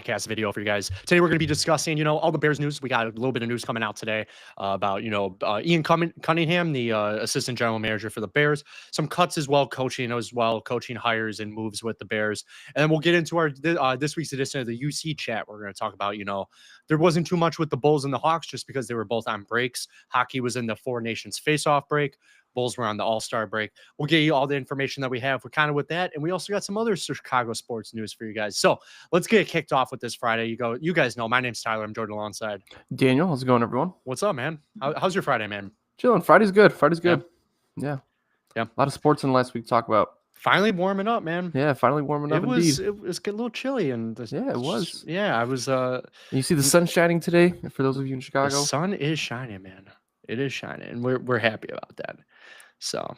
podcast video for you guys. Today we're going to be discussing, all the Bears news. We got a little bit of news coming out today about, Ian Cunningham, the assistant general manager for the Bears. Some cuts as well, coaching hires and moves with the Bears. And then we'll get into our this week's edition of the UC chat. We're going to talk about, there wasn't too much with the Bulls and the Hawks just because they were both on breaks. Hockey was in the Four Nations face-off break. Bulls were on the All-Star break. We'll get you all the information that we have. We're kind of with that. And we also got some other Chicago sports news for you guys. So let's get it kicked off with this Friday. You guys know, my name's Tyler. I'm Jordan alongside Daniel. How's it going, everyone? What's up, man? How's your Friday, man? Chilling. Friday's good. Yeah. Yeah. A lot of sports in the last week to talk about. Finally warming up, man. Yeah, finally warming up. It was a little chilly, and it was. Yeah, I was. You see the sun shining today. For those of you in Chicago, the sun is shining, man. It is shining, and we're happy about that. So,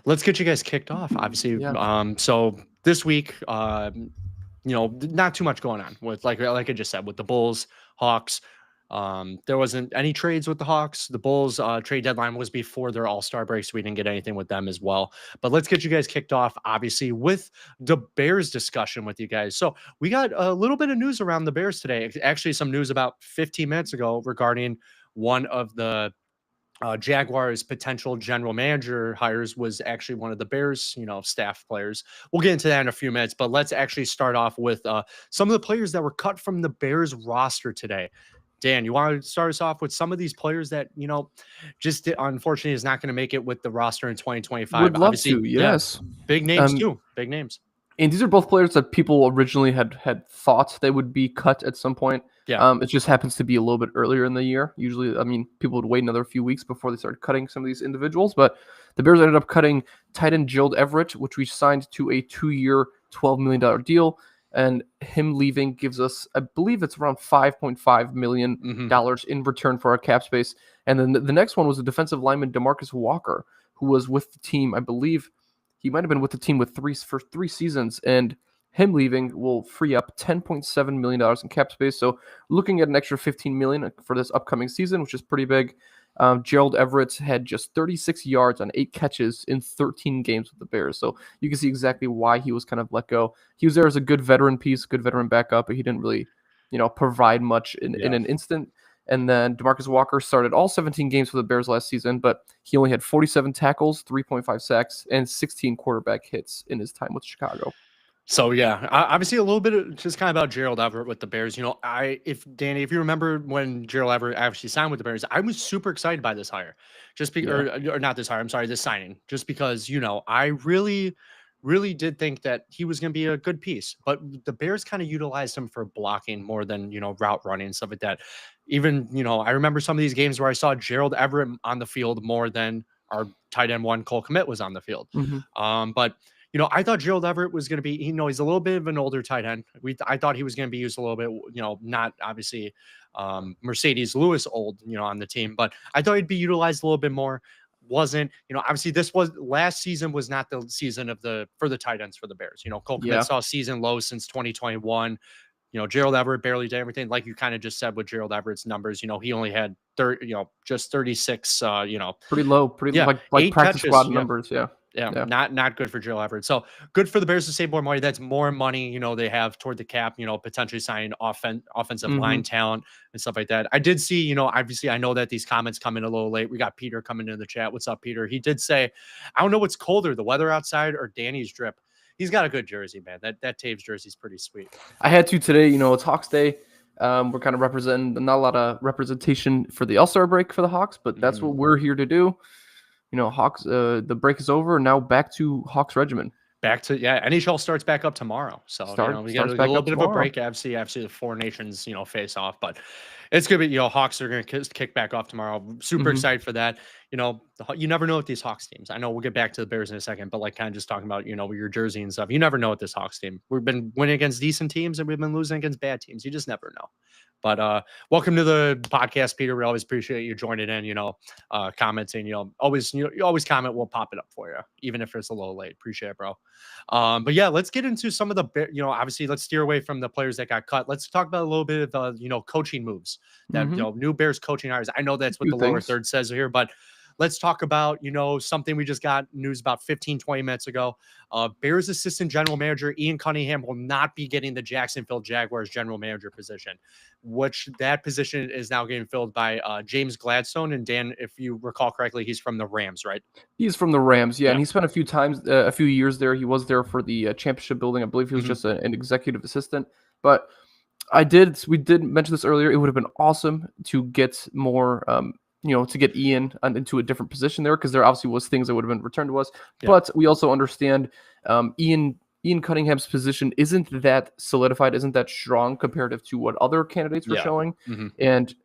let's get you guys kicked off. Obviously, so this week, not too much going on with like I just said with the Bulls, Hawks. There wasn't any trades with the Hawks. The Bulls trade deadline was before their All-Star break, so we didn't get anything with them as well. But let's get you guys kicked off, obviously, with the Bears discussion with you guys. So we got a little bit of news around the Bears today. Actually, some news about 15 minutes ago regarding one of the Jaguars' potential general manager hires was actually one of the Bears, staff players. We'll get into that in a few minutes, but let's actually start off with some of the players that were cut from the Bears roster today. Dan, you want to start us off with some of these players that, just unfortunately is not going to make it with the roster in 2025? Would love to, yes. Yeah, big names too. Big names. And these are both players that people originally had thought they would be cut at some point. Yeah. It just happens to be a little bit earlier in the year. Usually, people would wait another few weeks before they started cutting some of these individuals. But the Bears ended up cutting tight end Gerald Everett, which we signed to a 2-year, $12 million deal. And him leaving gives us, I believe it's around $5.5 million in return for our cap space. And then the next one was a defensive lineman, DeMarcus Walker, who was with the team, I believe he might have been with the team for 3 seasons. And him leaving will free up $10.7 million in cap space. So looking at an extra $15 million for this upcoming season, which is pretty big. Gerald Everett had just 36 yards on 8 catches in 13 games with the Bears. So you can see exactly why he was kind of let go. He was there as a good veteran piece, good veteran backup, but he didn't really, provide much in an instant. And then DeMarcus Walker started all 17 games for the Bears last season, but he only had 47 tackles, 3.5 sacks, and 16 quarterback hits in his time with Chicago. So yeah, obviously a little bit of just kind of about Gerald Everett with the Bears. If you remember when Gerald Everett actually signed with the Bears, I was super excited by this hire, or not this hire. I'm sorry, this signing, just because I really, really did think that he was going to be a good piece. But the Bears kind of utilized him for blocking more than route running and stuff like that. Even I remember some of these games where I saw Gerald Everett on the field more than our tight end one Cole Kmet was on the field. But I thought Gerald Everett was going to be, he's a little bit of an older tight end. I thought he was going to be used a little bit, not obviously Mercedes Lewis old, on the team, but I thought he'd be utilized a little bit more. Wasn't, obviously last season was not the season for the tight ends for the Bears. Cole Kmet saw season low since 2021. Gerald Everett barely did everything. Like you kind of just said with Gerald Everett's numbers, he only had just 36, pretty low, like practice squad numbers. Yeah, not good for Gerald Everett. So good for the Bears to save more money. That's more money, they have toward the cap, potentially signing offensive line talent and stuff like that. I did see, obviously I know that these comments come in a little late. We got Peter coming into the chat. What's up, Peter? He did say, I don't know what's colder, the weather outside or Danny's drip. He's got a good jersey, man. That Taves jersey is pretty sweet. I had to today, it's Hawks Day. We're kind of representing, not a lot of representation for the All-Star break for the Hawks, but that's what we're here to do. Hawks, the break is over. Now back to Hawks regimen. NHL starts back up tomorrow. So we got a little bit of a break. Obviously the Four Nations, face off, but it's gonna be, Hawks are gonna kick back off tomorrow. Super excited for that. You never know with these Hawks teams. I know we'll get back to the Bears in a second, but like kind of just talking about, your jersey and stuff. You never know with this Hawks team. We've been winning against decent teams and we've been losing against bad teams. You just never know. But welcome to the podcast, Peter. We always appreciate you joining in, commenting, always comment. We'll pop it up for you, even if it's a little late. Appreciate it, bro. But yeah, let's get into some of the, obviously let's steer away from the players that got cut. Let's talk about a little bit of, coaching moves that, new Bears coaching hires. I know that's what the lower third says here, but let's talk about, something we just got news about 15, 20 minutes ago. Bears assistant general manager Ian Cunningham will not be getting the Jacksonville Jaguars general manager position, which that position is now getting filled by James Gladstone. And Dan, if you recall correctly, he's from the Rams, right? He's from the Rams, yeah, Yeah. and he spent a few years there. He was there for the championship building. I believe he was just an executive assistant. But we did mention this earlier. It would have been awesome to get more, to get Ian into a different position there, because there obviously was things that would have been returned to us. Yeah. But we also understand Ian Cunningham's position isn't that solidified, isn't that strong comparative to what other candidates were showing. And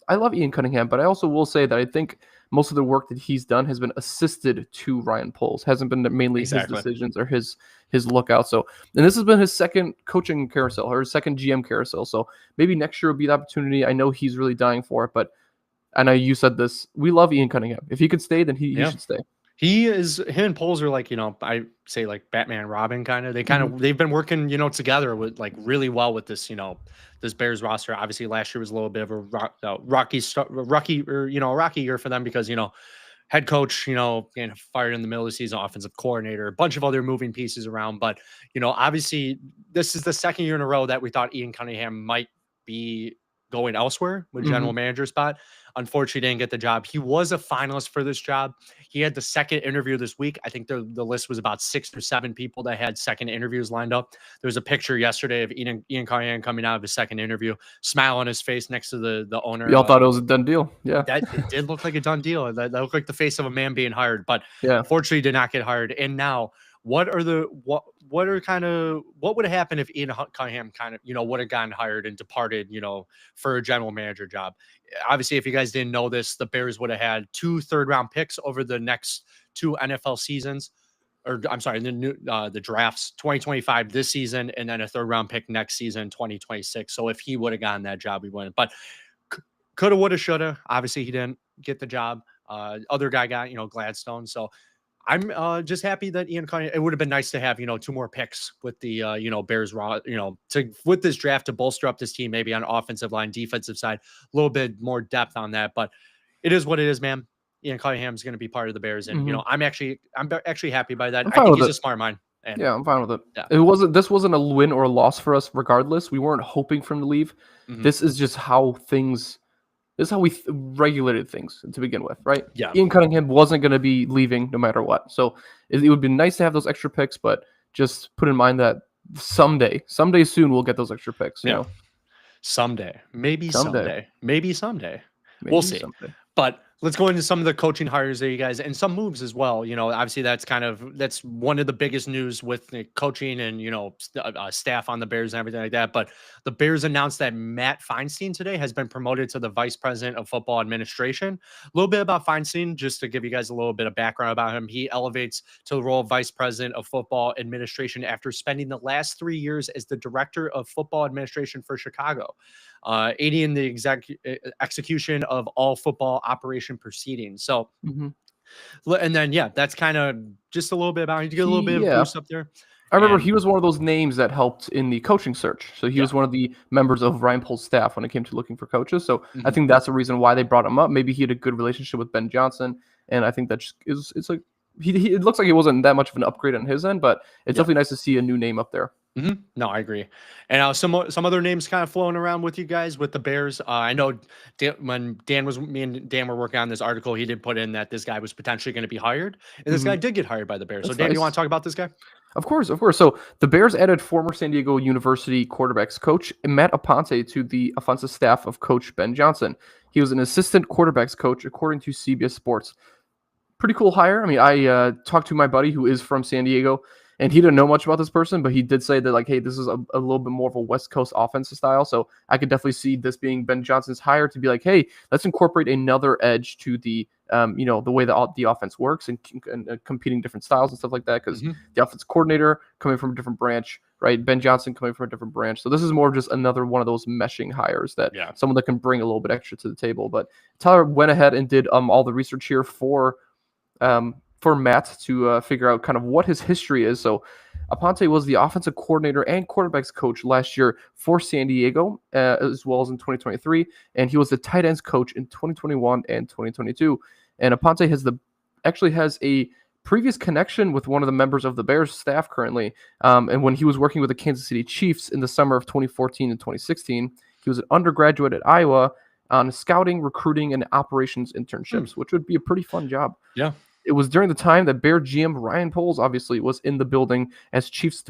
I love Ian Cunningham, but I also will say that I think most of the work that he's done has been assisted to Ryan Poles, hasn't been mainly his decisions or his lookout. So, and this has been his second coaching carousel, or his second GM carousel. So maybe next year will be the opportunity. I know he's really dying for it, but I know you said this. We love Ian Cunningham. If he could stay, then he should stay. Him and Poles are like, I say like Batman and Robin kind of. They've been working, together with like really well with this, this Bears roster. Obviously, last year was a little bit of a rocky year for them because, head coach, getting fired in the middle of the season, offensive coordinator, a bunch of other moving pieces around. But, obviously, this is the second year in a row that we thought Ian Cunningham might be going elsewhere with general manager spot. Unfortunately, didn't get the job. He was a finalist for this job. He had the second interview this week. I think the list was about 6 or 7 people that had second interviews lined up. There was a picture yesterday of Ian Cunningham coming out of his second interview, smile on his face next to the owner. We all thought it was a done deal. Yeah, it did look like a done deal. That looked like the face of a man being hired, but unfortunately did not get hired. And now, what would have happened if Ian Cunningham would have gotten hired and departed, for a general manager job? Obviously, if you guys didn't know this, the Bears would have had 2 third-round picks over the next 2 NFL seasons, or I'm sorry, the drafts, 2025 this season, and then a third-round pick next season, 2026. So if he would have gotten that job, we wouldn't. But coulda, woulda, shoulda. Obviously, he didn't get the job. Other guy got, Gladstone. So I'm just happy that Ian Cunningham. It would have been nice to have 2 more picks with the Bears with this draft to bolster up this team, maybe on offensive line, defensive side, a little bit more depth on that. But it is what it is, man. Ian Cunningham is going to be part of the Bears, and I'm actually happy by that. I think he's a smart mind. And, I'm fine with it. Yeah. This wasn't a win or a loss for us, regardless. We weren't hoping for him to leave. This is just how things. This is how we regulated things to begin with, right? Yeah. Ian Cunningham wasn't going to be leaving no matter what. So it would be nice to have those extra picks, but just put in mind that someday soon, we'll get those extra picks. You know? Someday. Maybe someday. We'll see. Someday. But let's go into some of the coaching hires there, you guys, and some moves as well. Obviously that's one of the biggest news with the coaching and, staff on the Bears and everything like that. But the Bears announced that Matt Feinstein today has been promoted to the vice president of football administration. A little bit about Feinstein, just to give you guys a little bit of background about him. He elevates to the role of vice president of football administration after spending the last 3 years as the director of football administration for Chicago, aiding in the execution of all football operation proceedings. So, and then, that's kind of just a little bit about it. You get a little bit of boost up there. I remember he was one of those names that helped in the coaching search. So he was one of the members of Ryan Poles' staff when it came to looking for coaches. So I think that's the reason why they brought him up. Maybe he had a good relationship with Ben Johnson. And I think that it's like, it looks like it wasn't that much of an upgrade on his end, but it's definitely nice to see a new name up there. No, I agree. And some other names kind of flowing around with you guys with the Bears. I know when me and Dan were working on this article, he did put in that this guy was potentially going to be hired, and this guy did get hired by the Bears. That's so Dan, you want to talk about this guy? Of course. So the Bears added former San Diego University quarterbacks coach Matt Aponte to the offensive staff of Coach Ben Johnson. He was an assistant quarterbacks coach, according to CBS Sports. Pretty cool hire. I mean, I talked to my buddy who is from San Diego, and he didn't know much about this person, but he did say that, like, hey, this is a little bit more of a West Coast offensive style. So I could definitely see this being Ben Johnson's hire to be like, hey, let's incorporate another edge to the, the way the offense works and competing different styles and stuff like that. Because the offense coordinator coming from a different branch, right? Ben Johnson coming from a different branch. So this is more of just another one of those meshing hires that someone that can bring a little bit extra to the table. But Tyler went ahead and did all the research here for Matt to figure out kind of what his history is. So Aponte was the offensive coordinator and quarterbacks coach last year for San Diego, as well as in 2023. And he was the tight ends coach in 2021 and 2022. And Aponte actually has a previous connection with one of the members of the Bears staff currently. And when he was working with the Kansas City Chiefs in the summer of 2014 and 2016, he was an undergraduate at Iowa on scouting, recruiting, and operations internships, which would be a pretty fun job. Yeah. It was during the time that Bear GM Ryan Poles obviously was in the building as Chiefs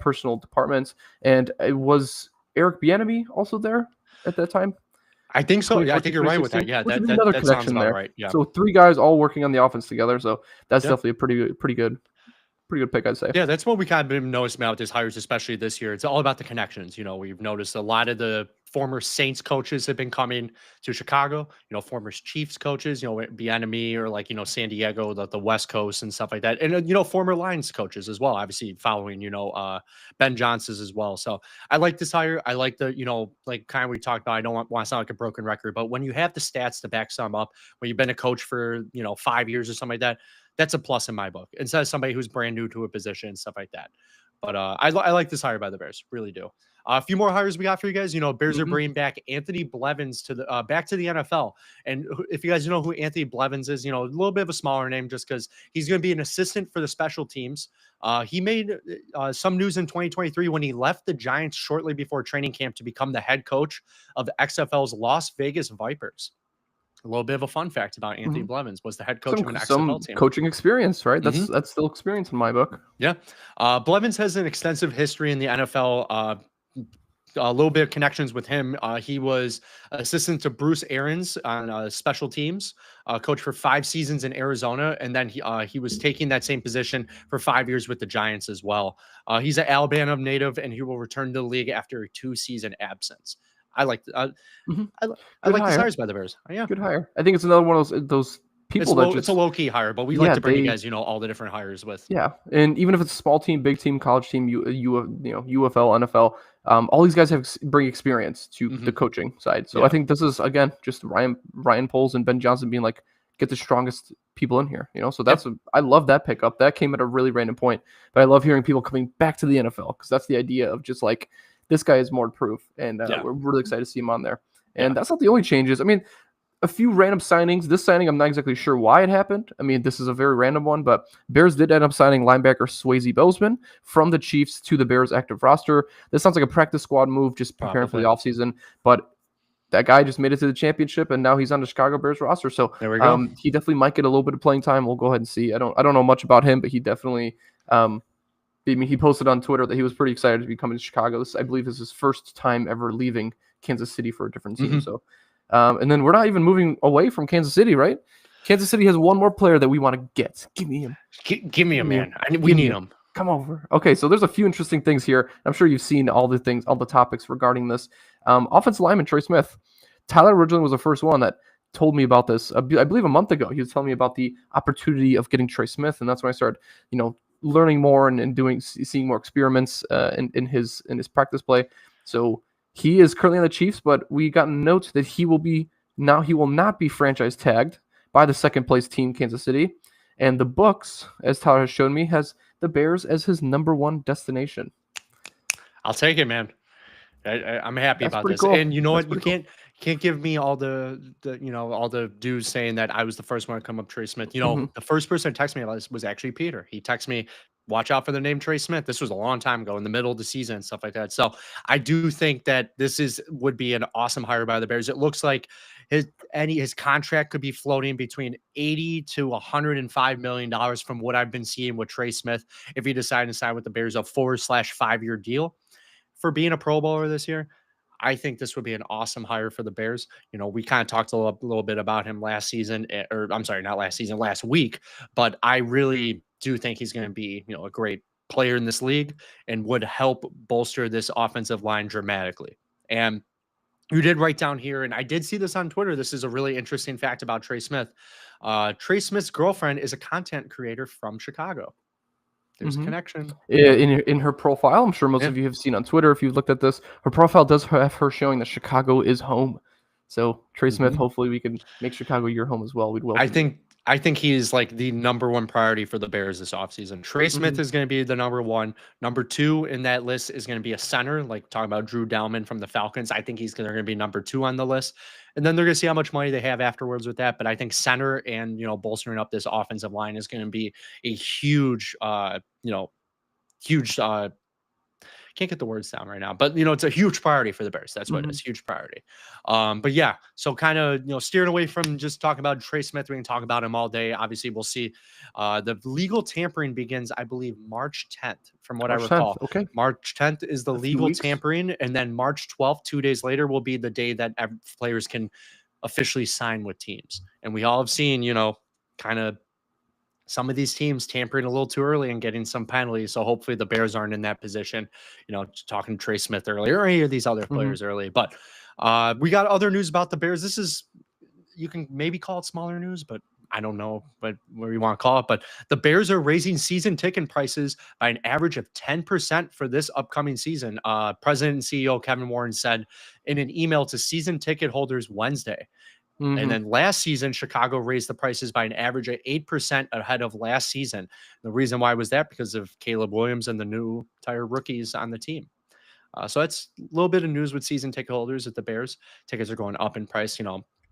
personal department, and it was Eric Bieniemy also there at that time. I think so. Yeah, I think you're right with that. Yeah, that sounds about right. Yeah. So 3 guys all working on the offense together. So that's definitely a pretty good pick, I'd say. Yeah, that's what we kind of been noticing about this hires, especially this year. It's all about the connections. We've noticed a lot of the former Saints coaches have been coming to Chicago. Former Chiefs coaches, Bieniemy or San Diego, the West Coast and stuff like that. And former Lions coaches as well. Obviously, following Ben Johnson's as well. So I like this hire. I like the like kind of we talked about. I don't want to sound like a broken record, but when you have the stats to back some up, when you've been a coach for 5 years or something like that. That's a plus in my book, instead of somebody who's brand new to a position and stuff like that. But I like this hire by the Bears, really do. A few more hires we got for you guys. Bears are bringing back Anthony Blevins to the back to the NFL. And if you guys know who Anthony Blevins is, a little bit of a smaller name just because he's going to be an assistant for the special teams. He made some news in 2023 when he left the Giants shortly before training camp to become the head coach of the XFL's Las Vegas Vipers. A little bit of a fun fact about Anthony Blevins was the head coach of an XFL team. Coaching experience, right? That's still experience in my book. Yeah. Blevins has an extensive history in the NFL. A little bit of connections with him. He was assistant to Bruce Arians on special teams, coach for 5 seasons in Arizona. And then he was taking that same position for 5 years with the Giants as well. He's an Alabama native, and he will return to the league after a 2-season absence. I like I like the hires by the Bears. Yeah, good hire. I think it's another one of those people it's a low key hire, but we like to bring you guys, all the different hires with. Yeah, and even if it's a small team, big team, college team, UFL, NFL, all these guys bring experience to the coaching side. So I think this is again just Ryan Poles and Ben Johnson being like, get the strongest people in here. So that's I love that pickup. That came at a really random point, but I love hearing people coming back to the NFL because that's the idea of just like. This guy is more proof, and we're really excited to see him on there. And that's not the only changes. I mean, a few random signings. This signing, I'm not exactly sure why it happened. I mean, this is a very random one, but Bears did end up signing linebacker Swayze Bozeman from the Chiefs to the Bears active roster. This sounds like a practice squad move, just preparing for the offseason, but that guy just made it to the championship, and now he's on the Chicago Bears roster. So there we go. He definitely might get a little bit of playing time. We'll go ahead and see. I don't know much about him, but he definitely he posted on Twitter that he was pretty excited to be coming to Chicago. This, I believe, is his first time ever leaving Kansas City for a different team. So, and then we're not even moving away from Kansas City, right? Kansas City has one more player that we want to get. Give me him. Give me him, man. We need him. Come over. Okay, so there's a few interesting things here. I'm sure you've seen all the topics regarding this. Offensive lineman Trey Smith. Tyler originally was the first one that told me about this. I believe a month ago, he was telling me about the opportunity of getting Trey Smith, and that's when I started, learning more and seeing more experiments in his practice play. So he is currently on the Chiefs, but we got a note that he will not be franchise tagged by the second place team, Kansas City. And the books, as Tyler has shown me, has the Bears as his number 1 destination. I'll take it, man. I'm happy about this. Cool. And you know what? You can't give me all the all the dudes saying that I was the first one to come up Trey Smith. The first person to text me about this was actually Peter. He texted me, watch out for the name Trey Smith. This was a long time ago in the middle of the season and stuff like that. So I do think that this would be an awesome hire by the Bears. It looks like his contract could be floating between $80 to $105 million from what I've been seeing with Trey Smith. If he decided to sign with the Bears, a 4/5 year deal for being a Pro Bowler this year. I think this would be an awesome hire for the Bears. We kind of talked a little bit about him last season, or I'm sorry, not last season, last week, but I really do think he's going to be, a great player in this league and would help bolster this offensive line dramatically. And you did write down here, and I did see this on Twitter. This is a really interesting fact about Trey Smith. Trey Smith's girlfriend is a content creator from Chicago. There's a connection. In her profile, I'm sure most of you have seen on Twitter, if you've looked at this, her profile does have her showing that Chicago is home. So Trey Smith, hopefully we can make Chicago your home as well. We'd welcome. I think I think he's like the number one priority for the Bears this offseason. Trey Smith Mhm. is going to be the number one. Number two in that list is going to be a center, like talking about Drew Dalman from the Falcons. I think he's going to be number two on the list. And then they're going to see how much money they have afterwards with that. But I think center and, bolstering up this offensive line is going to be a huge, huge can't get the words down right now, but it's a huge priority for the Bears. That's what it is, Mhm. huge priority. But yeah, so kind of steering away from just talking about Trey Smith. We can talk about him all day. Obviously, we'll see. The legal tampering begins, I believe, March 10th, from what I March 10th. recall. Okay. March 10th is the A few legal weeks. tampering, and then March 12th, 2 days later, will be the day that players can officially sign with teams. And we all have seen, kind of some of these teams tampering a little too early and getting some penalties. So hopefully the Bears aren't in that position. Talking to Trey Smith earlier or any of these other Mhm. players early. But we got other news about the Bears. This is, you can maybe call it smaller news, but I don't know what you want to call it. But the Bears are raising season ticket prices by an average of 10% for this upcoming season. President and CEO Kevin Warren said in an email to season ticket holders Wednesday. And Mhm. then last season, Chicago raised the prices by an average of 8% ahead of last season. The reason why was that because of Caleb Williams and the new tire rookies on the team. So that's a little bit of news with season ticket holders at the Bears. Tickets are going up in price,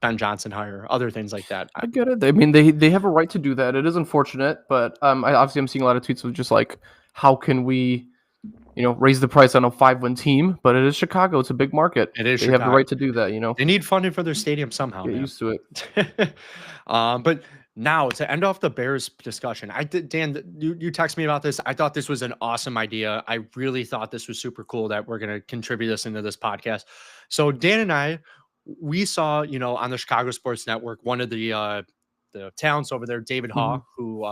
Ben Johnson hire, other things like that. I get it. I mean, they have a right to do that. It is unfortunate, but I'm seeing a lot of tweets of just like, how can we, raise the price on a 5-win team? But it is Chicago. It's a big market. It is They have the Chicago. right to do that. They need funding for their stadium somehow, Get man. used to it. But now to end off the Bears discussion, I did, Dan, you text me about this. I thought this was an awesome idea. I really thought this was super cool that we're going to contribute this into this podcast. So Dan and I, we saw, on the Chicago Sports Network, one of the talents over there, David Haw, Mhm. who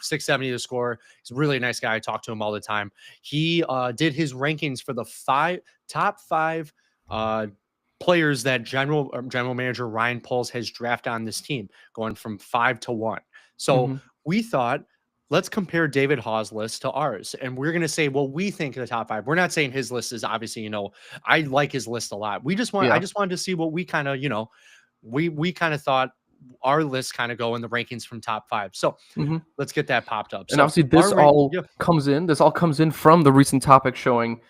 670 to score. He's a really nice guy. I talk to him all the time. He did his rankings for the top five players that general manager Ryan Poles has drafted on this team, going from 5 to 1. So Mhm. we thought, let's compare David Hawes' list to ours, and we're going to say what we think of the top five. We're not saying his list is obviously, I like his list a lot. I Yeah. just wanted to see what we kind of, we kind of thought our list kind of go in the rankings from top five. So Mhm. let's get that popped up. And So obviously, our this all comes in from the recent topic showing.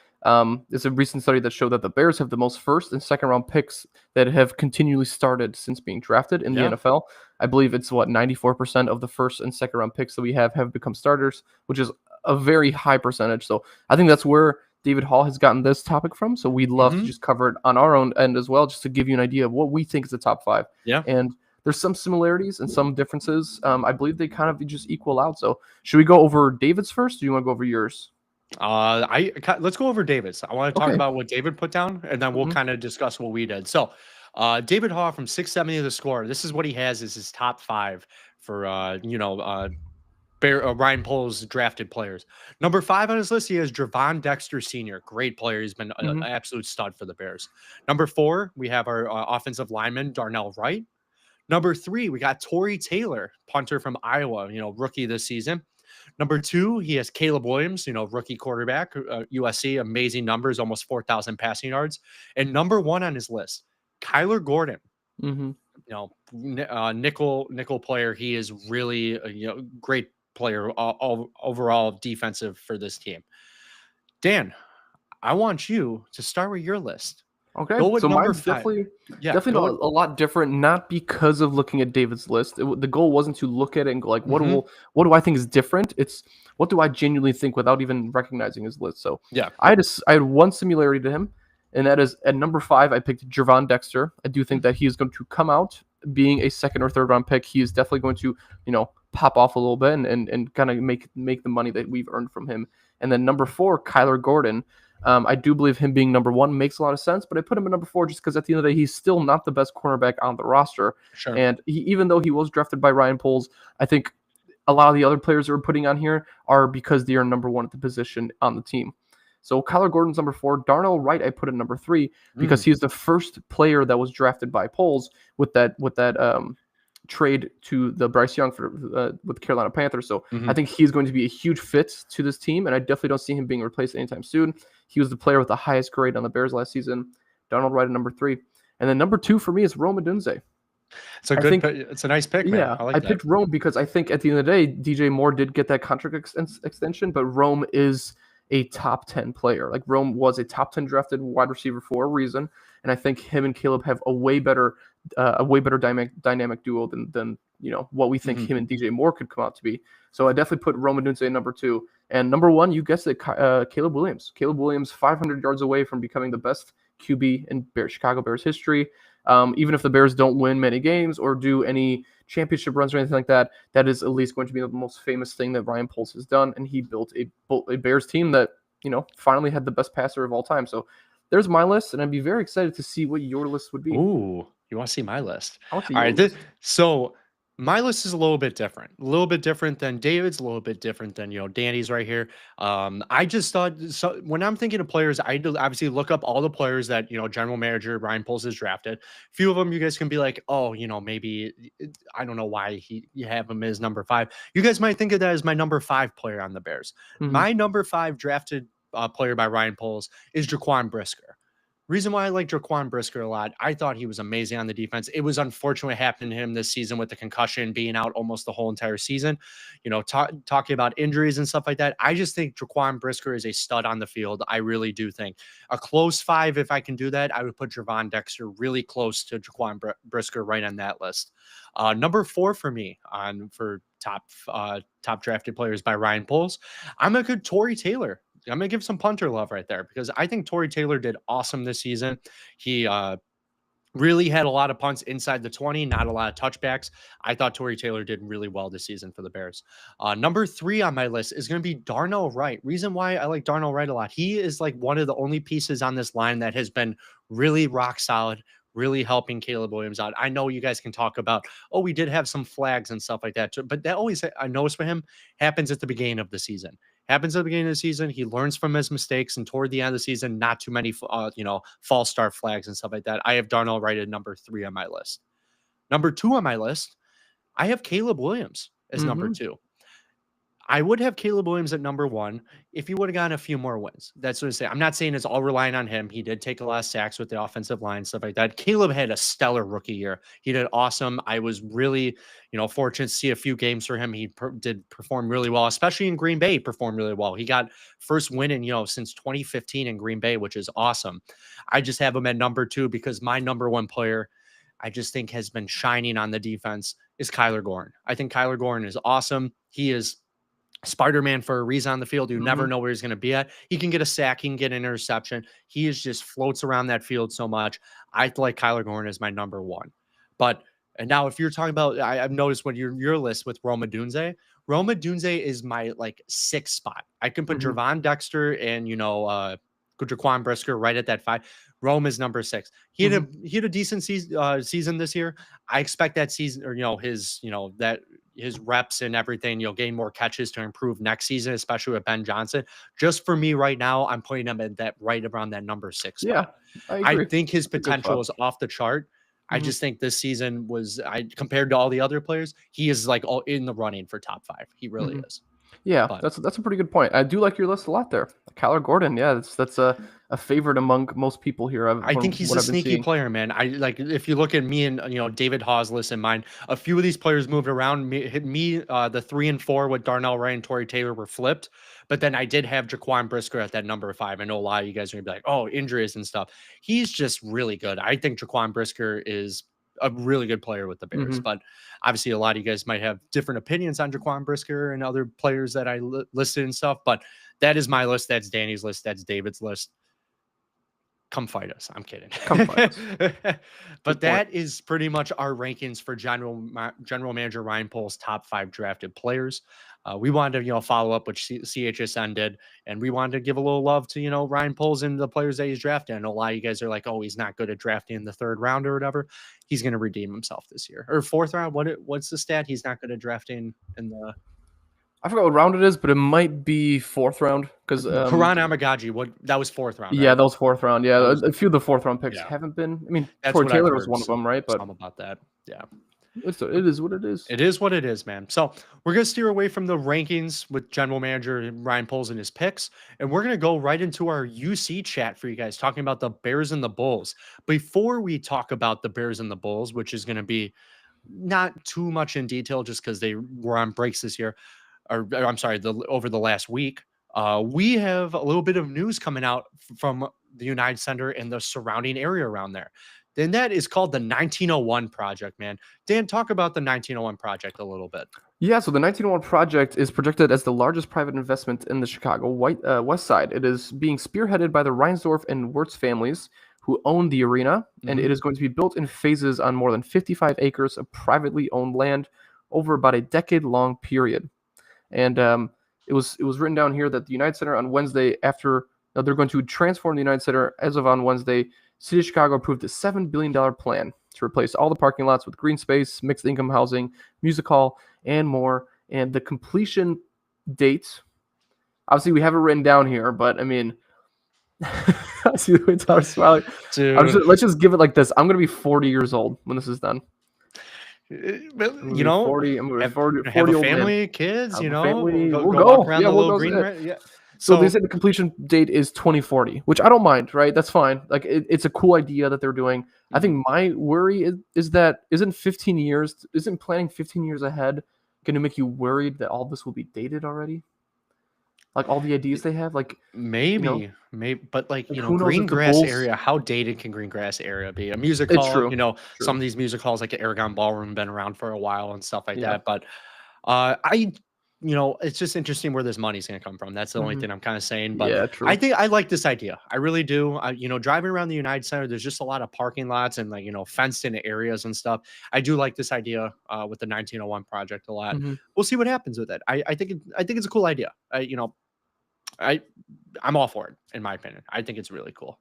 It's a recent study that showed that the Bears have the most first and second round picks that have continually started since being drafted in the yeah. NFL. I believe it's 94% of the first and second round picks that we have become starters, which is a very high percentage. So I think that's where David Hall has gotten this topic from. So we'd love to just cover it on our own end as well, just to give you an idea of what we think is the top five. Yeah. And there's some similarities and some differences. I believe they kind of just equal out. So should we go over David's first, or do you want to go over yours? Let's go over David's. I want to talk Okay. about what David put down, and then we'll Mhm. kind of discuss what we did. So, David Haw from 670 to the score. This is what he has as his top five for Ryan Poles drafted players. Number 5 on his list, he has Javon Dexter Sr. Great player. He's been an Mhm. absolute stud for the Bears. Number 4, we have our offensive lineman Darnell Wright. Number 3, we got Torrey Taylor, punter from Iowa, rookie this season. Number 2, he has Caleb Williams, rookie quarterback, USC, amazing numbers, almost 4,000 passing yards. And number 1 on his list, Kyler Gordon, Mhm. nickel player. He is really a great player overall defensive for this team. Dan, I want you to start with your list. Okay. Go with So number mine's 5. Yeah, definitely go not with. a lot different. Not because of looking at David's list. The goal wasn't to look at it and go like, Mhm. what do I think is different? It's what do I genuinely think without even recognizing his list. So Yeah. I had one similarity to him, and that is at number 5. I picked Javon Dexter. I do think that he is going to come out being a second or third round pick. He is definitely going to pop off a little bit and kind of make the money that we've earned from him. And then number 4, Kyler Gordon. I do believe him being number 1 makes a lot of sense, but I put him at number 4 just because at the end of the day, he's still not the best cornerback on the roster. Sure. And even though he was drafted by Ryan Poles, I think a lot of the other players that we're putting on here are because they are number 1 at the position on the team. So Kyler Gordon's number 4. Darnell Wright, I put at number 3 because he's the first player that was drafted by Poles with that trade to the Bryce Young with the Carolina Panthers. So I think he's going to be a huge fit to this team, and I definitely don't see him being replaced anytime soon. He was the player with the highest grade on the Bears last season. Donald Wright at number 3. And then number 2 for me is Rome Odunze. It's a I good think pick. It's a nice pick, man. Yeah, I I like that. picked Rome because I think at the end of the day, DJ Moore did get that contract extension, but Rome is a top 10 player. Like Rome was a top 10 drafted wide receiver for a reason, and I think him and Caleb have a way better dynamic duo than what we think Mhm. him and DJ Moore could come out to be. So I definitely put Rome Odunze in number 2, and number 1, you guessed it, Caleb Williams. Caleb Williams, 500 yards away from becoming the best QB in Chicago Bears history. Even if the Bears don't win many games or do any championship runs or anything like that, that is at least going to be the most famous thing that Ryan Poles has done. And he built a Bears team that, finally had the best passer of all time. So there's my list, and I'd be very excited to see what your list would be. Ooh, you want to see my list? I want to see All your right. list. So my list is a little bit different. A little bit different than David's. A little bit different than Danny's right here. I just thought so when I'm thinking of players, I do obviously look up all the players that general manager Ryan Poles has drafted. A few of them you guys can be like, oh, maybe I don't know why you have him as number 5. You guys might think of that as my number 5 player on the Bears. Mhm. My number 5 drafted player by Ryan Poles is Jaquan Brisker. Reason why I like Jaquan Brisker a lot, I thought he was amazing on the defense. It was unfortunate what happened to him this season with the concussion, being out almost the whole entire season. Talking about injuries and stuff like that. I just think Jaquan Brisker is a stud on the field. I really do think. A close 5, if I can do that, I would put Gervon Dexter really close to Jaquan Brisker right on that list. Number 4 for me for top drafted players by Ryan Poles, I'm a good Tory Taylor. I'm going to give some punter love right there because I think Tory Taylor did awesome this season. He really had a lot of punts inside the 20, not a lot of touchbacks. I thought Tory Taylor did really well this season for the Bears. Number 3 on my list is going to be Darnell Wright. Reason why I like Darnell Wright a lot, he is like one of the only pieces on this line that has been really rock solid, really helping Caleb Williams out. I know you guys can talk about, we did have some flags and stuff like that, but that always, I noticed for him, happens at the beginning of the season. He learns from his mistakes, and toward the end of the season, not too many, false start flags and stuff like that. I have Darnell Wright at number 3 on my list. Number 2 on my list, I have Caleb Williams as number 2. I would have Caleb Williams at number 1 if he would have gotten a few more wins. That's what I say. I'm not saying it's all relying on him. He did take a lot of sacks with the offensive line, stuff like that. Caleb had a stellar rookie year. He did awesome. I was really, fortunate to see a few games for him. He did perform really well, especially in Green Bay. He performed really well. He got first win in, since 2015 in Green Bay, which is awesome. I just have him at number 2 because my number 1 player I just think has been shining on the defense is Kyler Gordon. I think Kyler Gordon is awesome. He is Spider-Man for a reason on the field. You never know where he's going to be at. He can get a sack. He can get an interception. He is just floats around that field so much. I like Kyler Gordon as my number 1. And now if you're talking about, I've noticed when your list with Rome Odunze is my 6th spot. I can put Gervon Dexter and, Jaquan Brisker right at that 5. Rome is number 6. He had a decent season this year. I expect that season, or his reps and everything, gain more catches to improve next season, especially with Ben Johnson. Just for me right now, I'm putting him at that right around that number 6 spot. Yeah, I agree. I think his potential is off the chart. I just think this season compared to all the other players, he is all in the running for top 5. He really is. Yeah, that's a pretty good point. I do like your list a lot there. Kyler Gordon, yeah, that's a favorite among most people here. I think he's a sneaky player, man. If you look at me and David Hawes' list and mine, a few of these players moved around. The 3 and 4 with Darnell Wright and Tory Taylor were flipped, but then I did have Jaquan Brisker at that number 5. I know a lot of you guys are gonna be like, oh, injuries and stuff. He's just really good. I think Jaquan Brisker is a really good player with the Bears, but obviously a lot of you guys might have different opinions on Jaquan Brisker and other players that I listed and stuff, but that is my list. That's Danny's list. That's David's list. Come fight us. I'm kidding. Come fight us. But that is pretty much our rankings for general manager Ryan Poles' top 5 drafted players. We wanted to, follow up what CHSN did, and we wanted to give a little love to, Ryan Poles and the players that he's drafted. I know a lot of you guys are like, oh, he's not good at drafting in the 3rd round or whatever. He's going to redeem himself this year. Or 4th round. What's the stat? He's not good at drafting in the... I forgot what round it is, but it might be 4th round because Karan Amagaji, that was 4th round. Right? Yeah, that was 4th round. Yeah, a few of the 4th round picks haven't been. I mean, Tory Taylor was one of them, right? But about that, yeah. It is what it is. It is what it is, man. So we're gonna steer away from the rankings with general manager Ryan Poles and his picks, and we're gonna go right into our UC chat for you guys, talking about the Bears and the Bulls. Before we talk about the Bears and the Bulls, which is gonna be not too much in detail, just because they were on breaks this year, or I'm sorry, over the last week. We have a little bit of news coming out from the United Center and the surrounding area around there. Then that is called the 1901 project, man. Dan, talk about the 1901 project a little bit. Yeah, so the 1901 project is projected as the largest private investment in the Chicago West Side. It is being spearheaded by the Reinsdorf and Wirtz families, who own the arena, and it is going to be built in phases on more than 55 acres of privately owned land over about a decade-long period. And it was written down here that the United Center on Wednesday, they're going to transform the United Center as of on Wednesday. City of Chicago approved a $7 billion plan to replace all the parking lots with green space, mixed income housing, music hall, and more. And the completion date, obviously we have it written down here, but I mean, I see the way Tyler's smiling. Let's just give it like this. I'm going to be 40 years old when this is done. You know, 40, I'm have, 40, have 40 a family, kids, you know, family. go We'll walk around the little green. Yeah. So they said the completion date is 2040, which I don't mind, right? That's fine. Like it's a cool idea that they're doing. I think my worry is that isn't planning 15 years ahead going to make you worried that all this will be dated already? Like all the ideas they have, like maybe, but like you know, who knows green if the grass Bulls- area. How dated can green grass area be? A music It's hall, true. you know, True. some of these music halls like the Aragon Ballroom been around for a while and stuff like Yeah. that. But you know, it's just interesting where this money's going to come from. That's the only thing I'm kind of saying. But Yeah, true. I think I like this idea. I really do. You know, driving around the United Center, there's just a lot of parking lots and like, you know, fenced in areas and stuff. I do like this idea with the 1901 project a lot. We'll see what happens with it. I think it's a cool idea. You know, I'm all for it, in my opinion. I think it's really cool.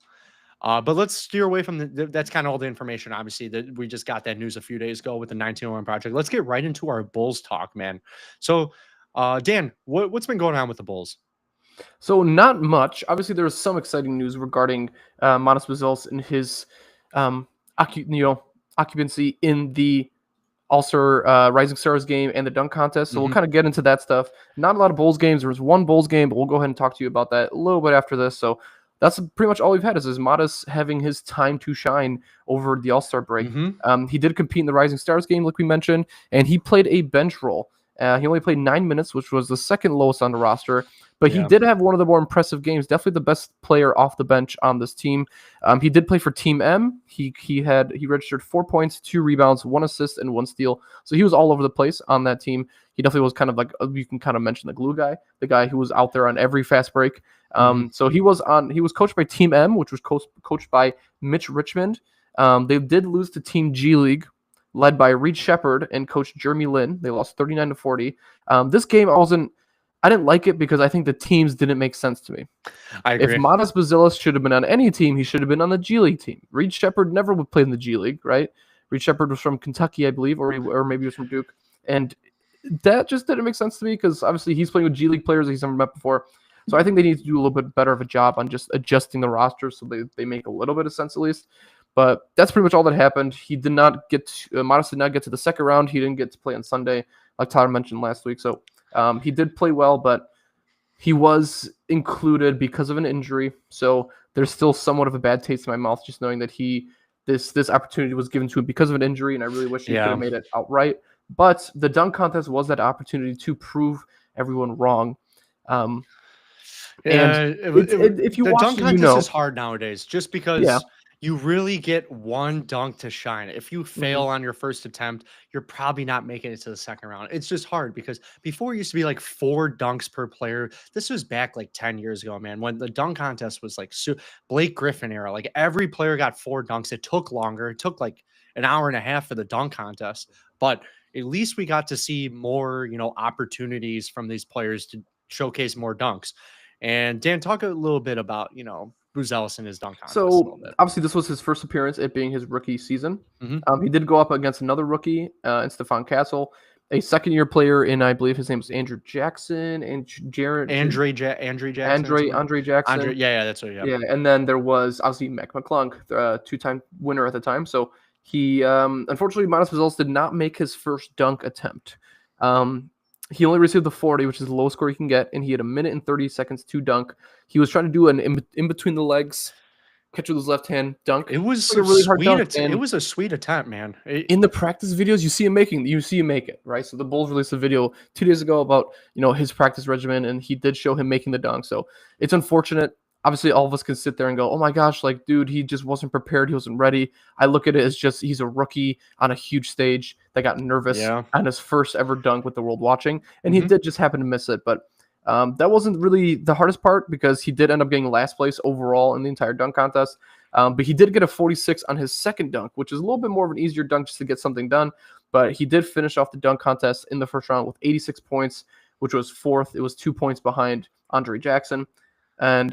But let's steer away from that's kind of all the information, obviously, that we just got that news a few days ago with the 1901 project. Let's get right into our Bulls talk, man. So, Dan, what's been going on with the Bulls? So not much. Obviously, there was some exciting news regarding Matas Buzelis and his occupancy in the All-Star Rising Stars game and the dunk contest. So we'll kind of get into that stuff. Not a lot of Bulls games. There was one Bulls game, but we'll go ahead and talk to you about that a little bit after this. So that's pretty much all we've had is Matas having his time to shine over the All-Star break. He did compete in the Rising Stars game, like we mentioned, and he played a bench role. He only played 9 minutes, which was the second lowest on the roster. But he did have one of the more impressive games. Definitely the best player off the bench on this team. He did play for Team M. He registered 4 points, 2 rebounds, 1 assist, and 1 steal. So he was all over the place on that team. He definitely was kind of like, you can kind of mention the glue guy, the guy who was out there on every fast break. So he was coached by Team M, which was coached by Mitch Richmond. They did lose to Team G League, led by Reed Shepard and coach Jeremy Lin. They lost 39-40. This game I didn't like it because I think the teams didn't make sense to me. I agree. If Matas Buzelis should have been on any team, he should have been on the G League team. Reed Shepard never would play in the G League, right? Reed Shepard was from Kentucky, I believe, or maybe he was from Duke. And that just didn't make sense to me because obviously he's playing with G League players that he's never met before. So I think they need to do a little bit better of a job on just adjusting the roster so they make a little bit of sense at least. But that's pretty much all that happened. He did not Matas did not get to the second round. He didn't get to play on Sunday, like Tyler mentioned last week. So he did play well, but he was included because of an injury. So there's still somewhat of a bad taste in my mouth just knowing that this opportunity was given to him because of an injury, and I really wish he could have made it outright. But the dunk contest was that opportunity to prove everyone wrong. If you the watch dunk it, contest is hard nowadays just because you really get one dunk to shine. If you fail on your first attempt, you're probably not making it to the second round. It's just hard because before it used to be like 4 dunks per player. This was back like 10 years ago, man, when the dunk contest was like Blake Griffin era. Like every player got 4 dunks. It took longer. It took like an hour and a half for the dunk contest, but at least we got to see more, you know, opportunities from these players to showcase more dunks. And Dan, talk a little bit about, you know, Buzelis and his dunk contest. So obviously this was his first appearance, it being his rookie season. He did go up against another rookie in Stephon Castle, a second-year player in, I believe his name is Andrew Jackson and Andre Jackson. Jackson. Yeah, that's what. Yeah, and then there was obviously Mac McClung, the 2-time winner at the time. So He unfortunately Matas Bazelis did not make his first dunk attempt. He only received the 40, which is the lowest score you can get, and he had a minute and 30 seconds to dunk. He was trying to do an in between the legs catch with his left hand dunk. It was Like a really hard dunk. it was a sweet attempt, man. In the practice videos, you see him make it, right? So the Bulls released a video 2 days ago about his practice regimen, and he did show him making the dunk. So it's unfortunate. Obviously, all of us can sit there and go, "Oh my gosh, like, dude, he just wasn't prepared. He wasn't ready." I look at it as just he's a rookie on a huge stage that got nervous on his first ever dunk with the world watching, and he did just happen to miss it. But that wasn't really the hardest part because he did end up getting last place overall in the entire dunk contest. But he did get a 46 on his second dunk, which is a little bit more of an easier dunk just to get something done. But he did finish off the dunk contest in the first round with 86 points, which was fourth. It was 2 points behind Andre Jackson. And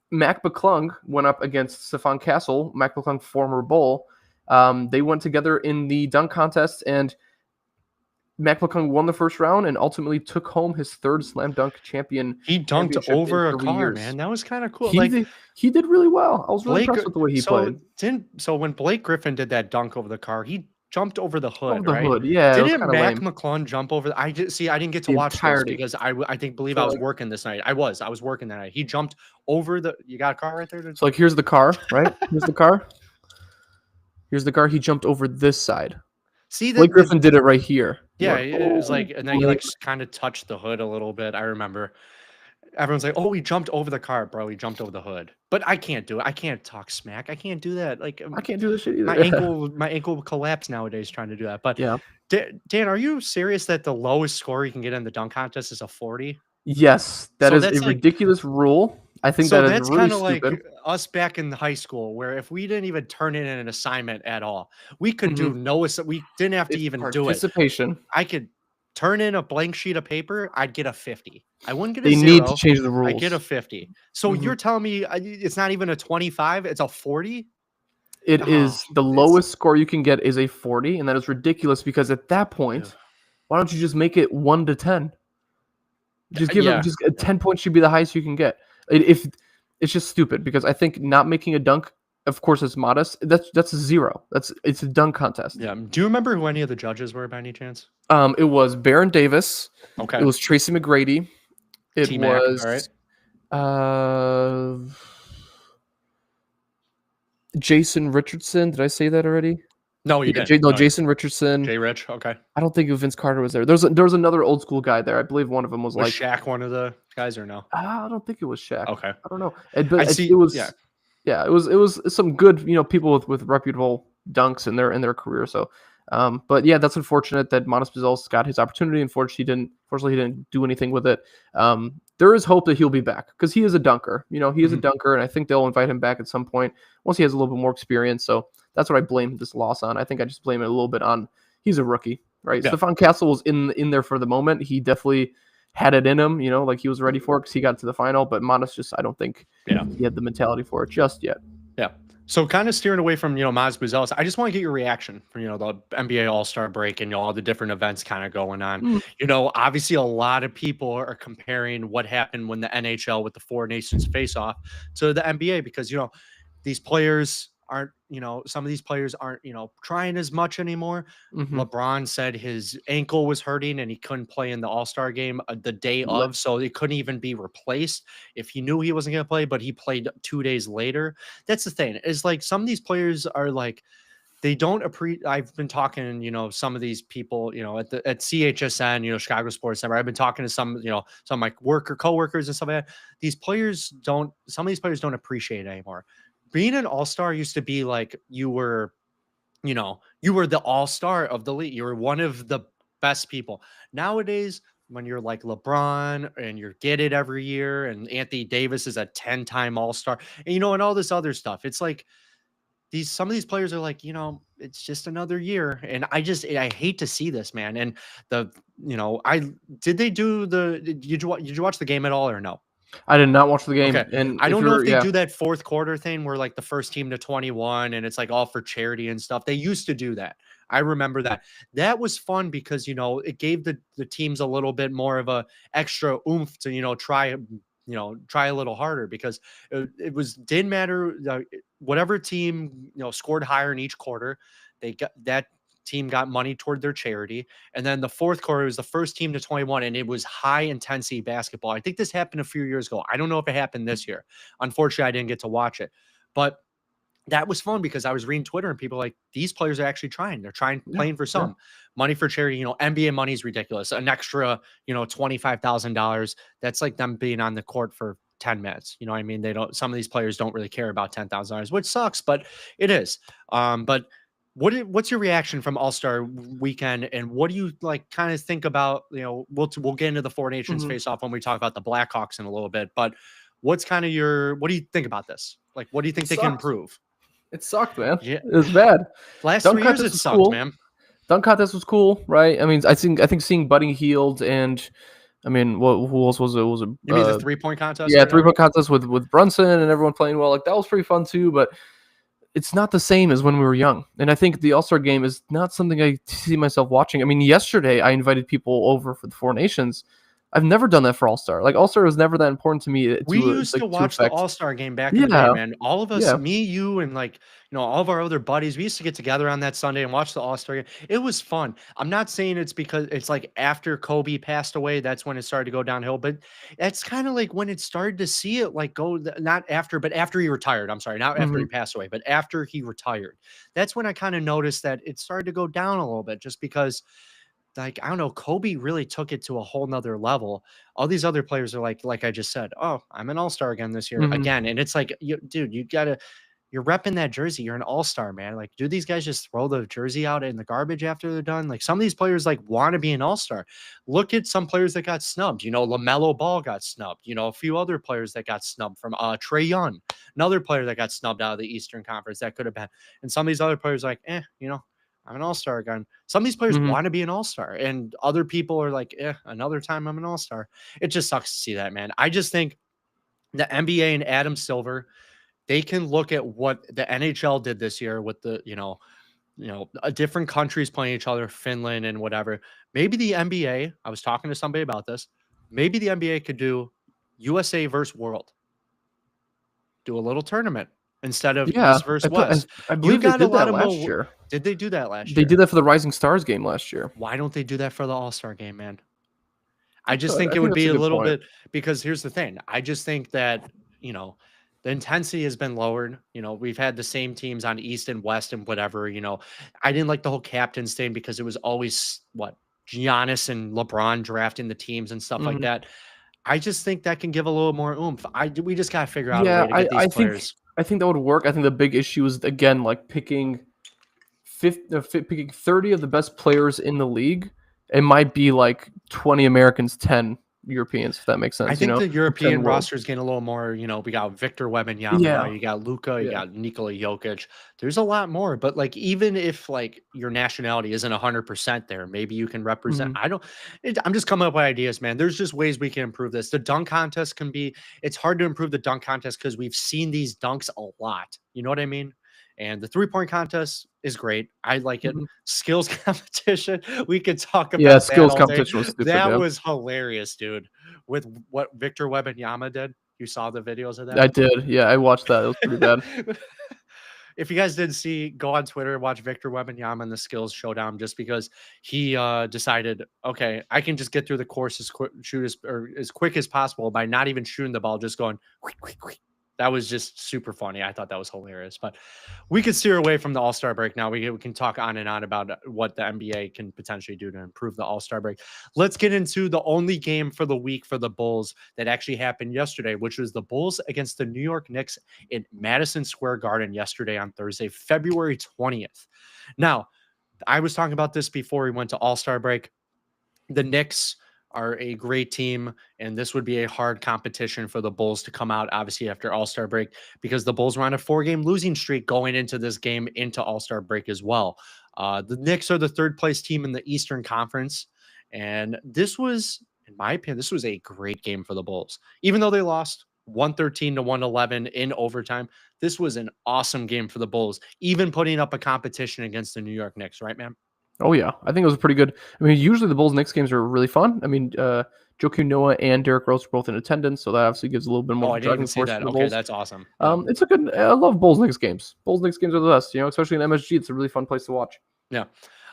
Mac McClung went up against Stefan Castle, Mac McClung, former Bull. They went together in the dunk contest, and Mac McClung won the first round and ultimately took home his third slam dunk champion. He dunked over a car, man. That was kind of cool. He did really well. I was really impressed with the way he played. So when Blake Griffin did that dunk over the car, he jumped over the hood, right? Hood, yeah. Didn't Mac McClung jump over? I didn't get to watch this because I was working this night. I was working that night. He jumped over the. You got a car right there? So here's the car, right? Here's the car. Here's the car. He jumped over this side. See, Blake Griffin did it right here. Yeah, it was like, and then he kind of touched the hood a little bit. I remember. Everyone's like, "Oh, he jumped over the car, bro. He jumped over the hood." But I can't do it. I can't talk smack. I can't do that. Like, I can't do this shit either. My ankle will collapse nowadays trying to do that. But yeah, Dan, are you serious that the lowest score you can get in the dunk contest is a 40? Yes, that is a ridiculous rule. I think that is really stupid. Like us back in high school, where if we didn't even turn in an assignment at all, we could do we didn't have to even do it. Participation. I could turn in a blank sheet of paper, I'd get a 50. I wouldn't get a They 0. need to change the rules. I get a 50. So you're telling me it's not even a 25, it's a 40? It is the lowest score you can get is a 40, and that is ridiculous because at that point, why don't you just make it 1 to 10? Just give him 10 points should be the highest you can get. If it's just stupid because I think not making a dunk, of course, it's modest. That's a 0. It's a dunk contest. Yeah. Do you remember who any of the judges were by any chance? It was Baron Davis. Okay. It was Tracy McGrady. It T-Mac, was Jason Richardson. Did I say that already? No, you didn't. Jason Richardson. Jay Rich. Okay. I don't think Vince Carter was there. There was another old school guy there. I believe one of them was like Shaq, one of the guys, or no? I don't think it was Shaq. Okay. I don't know. It was it was some good people with reputable dunks in their career. So, but yeah, that's unfortunate that Matas Bazelis got his opportunity. Unfortunately, he didn't do anything with it. There is hope that he'll be back because he is a dunker. He is a dunker, and I think they'll invite him back at some point once he has a little bit more experience. So that's what I blame this loss on. I think I just blame it a little bit on he's a rookie, right? Yeah. Stefan Castle was in there for the moment. He definitely had it in him, like he was ready for it because he got to the final. But Matas I don't think he had the mentality for it just yet. Yeah. So kind of steering away from, Matas Bazelis, I just want to get your reaction from, the NBA All-Star break and all the different events kind of going on. Obviously a lot of people are comparing what happened when the NHL with the Four Nations face-off to the NBA because, these players aren't, some of these players aren't, trying as much anymore. LeBron said his ankle was hurting and he couldn't play in the All-Star game the day of, so it couldn't even be replaced if he knew he wasn't going to play, but he played 2 days later. That's the thing. Is like some of these players are like, they don't appreciate. I've been talking, some of these people, at CHSN, Chicago Sports Center. I've been talking to some of my coworkers and stuff like that. Some of these players don't appreciate it anymore. Being an all-star used to be like you were the all-star of the league. You were one of the best people. Nowadays, when you're like LeBron and you get it every year, and Anthony Davis is a 10-time all-star, and and all this other stuff, it's like some of these players are like, it's just another year. And I hate to see this, man. And did you watch the game at all or no? I did not watch the game. Okay. And I don't know if they do that fourth quarter thing where like the first team to 21 and it's like all for charity and stuff. They used to do that. I remember that. That was fun because, it gave the teams a little bit more of a extra oomph to, try a little harder because it didn't matter. whatever team, scored higher in each quarter, they got that team got money toward their charity. And then the fourth quarter was the first team to 21, and it was high intensity basketball. I think this happened a few years ago. I don't know if it happened this year. Unfortunately, I didn't get to watch it, but that was fun because I was reading Twitter and people like, these players are actually trying. They're trying, playing for some money for charity. NBA money is ridiculous. An extra, $25,000. That's like them being on the court for 10 minutes. You know what I mean? Some of these players don't really care about $10,000, which sucks, but it is. But what's your reaction from All-Star weekend, and what do you like kind of think about, we'll get into the Four Nations face off when we talk about the Blackhawks in a little bit, but what do you think about this? Like, what do you think they can improve? It sucked, man. Yeah. It was bad. Last 3 years it sucked, cool. man. Dunk contest was cool, right? I mean, I think seeing Buddy Hield and who else was it? Was it you mean the 3-point contest? Yeah, 3-point contest with Brunson and everyone playing well. Like, that was pretty fun too, but it's not the same as when we were young. And I think the All-Star game is not something I see myself watching. I mean, yesterday I invited people over for the Four Nations. I've never done that for All-Star. Like, All-Star was never that important to me. We used to watch the All-Star game back in the day, man. All of us, me, you, and all of our other buddies, we used to get together on that Sunday and watch the All-Star game. It was fun. I'm not saying it's because it's like after Kobe passed away, that's when it started to go downhill, but that's kind of like when it started to see it like go, not after, but after he retired. I'm sorry, not after he passed away, but after he retired. That's when I kind of noticed that it started to go down a little bit, just because I don't know, Kobe really took it to a whole nother level. All these other players are like I just said, oh, I'm an all-star again this year again. And it's like, dude, you're repping that jersey. You're an all-star, man. Like, do these guys just throw the jersey out in the garbage after they're done? Like, some of these players want to be an all-star. Look at some players that got snubbed. LaMelo Ball got snubbed. A few other players that got snubbed from Trae Young, another player that got snubbed out of the Eastern Conference that could have been. And some of these other players I'm an all-star again. Some of these players want to be an all-star, and other people are like, another time I'm an all-star. It just sucks to see that, man. I just think the NBA and Adam Silver, they can look at what the NHL did this year with the, different countries playing each other, Finland and whatever. Maybe the NBA, I was talking to somebody about this, maybe the NBA could do USA versus World. Do a little tournament instead of East versus West. I believe they did that last year. Did they do that last year? They did that for the Rising Stars game last year. Why don't they do that for the All-Star game, man? I just think it would be a little bit, because here's the thing. I just think that, the intensity has been lowered. We've had the same teams on East and West and whatever. I didn't like the whole captain's thing because it was always Giannis and LeBron drafting the teams and stuff like that. I just think that can give a little more oomph. We just got to figure out a way to get these players. I think that would work. I think the big issue is, again, picking 30 of the best players in the league. It might be 20 Americans, 10 Europeans, if that makes sense. I think the European roster is getting a little more, we got Victor Wembanyama, you got Luka, you got Nikola Jokic. There's a lot more, but even if your nationality isn't 100% there, maybe you can represent. I'm just coming up with ideas, man. There's just ways we can improve this. The dunk contest it's hard to improve the dunk contest because we've seen these dunks a lot. You know what I mean? And the 3-point contest is great. I like it. Skills competition, we could talk about. Yeah, skills competition was stupid. That was hilarious, dude. With what Victor Wembanyama did. You saw the videos of that? I did. Yeah, I watched that. It was pretty bad. If you guys didn't see, go on Twitter and watch Victor Wembanyama in the skills showdown, just because he decided, okay, I can just get through the course as quick as possible by not even shooting the ball, just going quick, quick, quick. That was just super funny. I thought that was hilarious. But we could steer away from the All-Star break now. We can talk on and on about what the NBA can potentially do to improve the All-Star break. Let's get into the only game for the week for the Bulls that actually happened yesterday, which was the Bulls against the New York Knicks in Madison Square Garden yesterday on Thursday, February 20th. Now, I was talking about this before we went to All-Star break. The Knicks are a great team, and this would be a hard competition for the Bulls to come out, obviously, after All-Star break, because the Bulls were on a 4-game losing streak going into this game, into All-Star break as well. The Knicks are the third-place team in the Eastern Conference, and this was, in my opinion, this was a great game for the Bulls. Even though they lost 113 to 111 in overtime, this was an awesome game for the Bulls, even putting up a competition against the New York Knicks, right, man? Oh yeah, I think it was pretty good. I mean, usually the Bulls Knicks games are really fun. I mean, Joakim Noah and Derrick Rose were both in attendance, so that obviously gives a little bit more Oh, of I a didn't driving even see force that. for the Okay, Bulls. that's awesome. Yeah. It's a good. I love Bulls Knicks games. Bulls Knicks games are the best. Especially in MSG, it's a really fun place to watch. Yeah.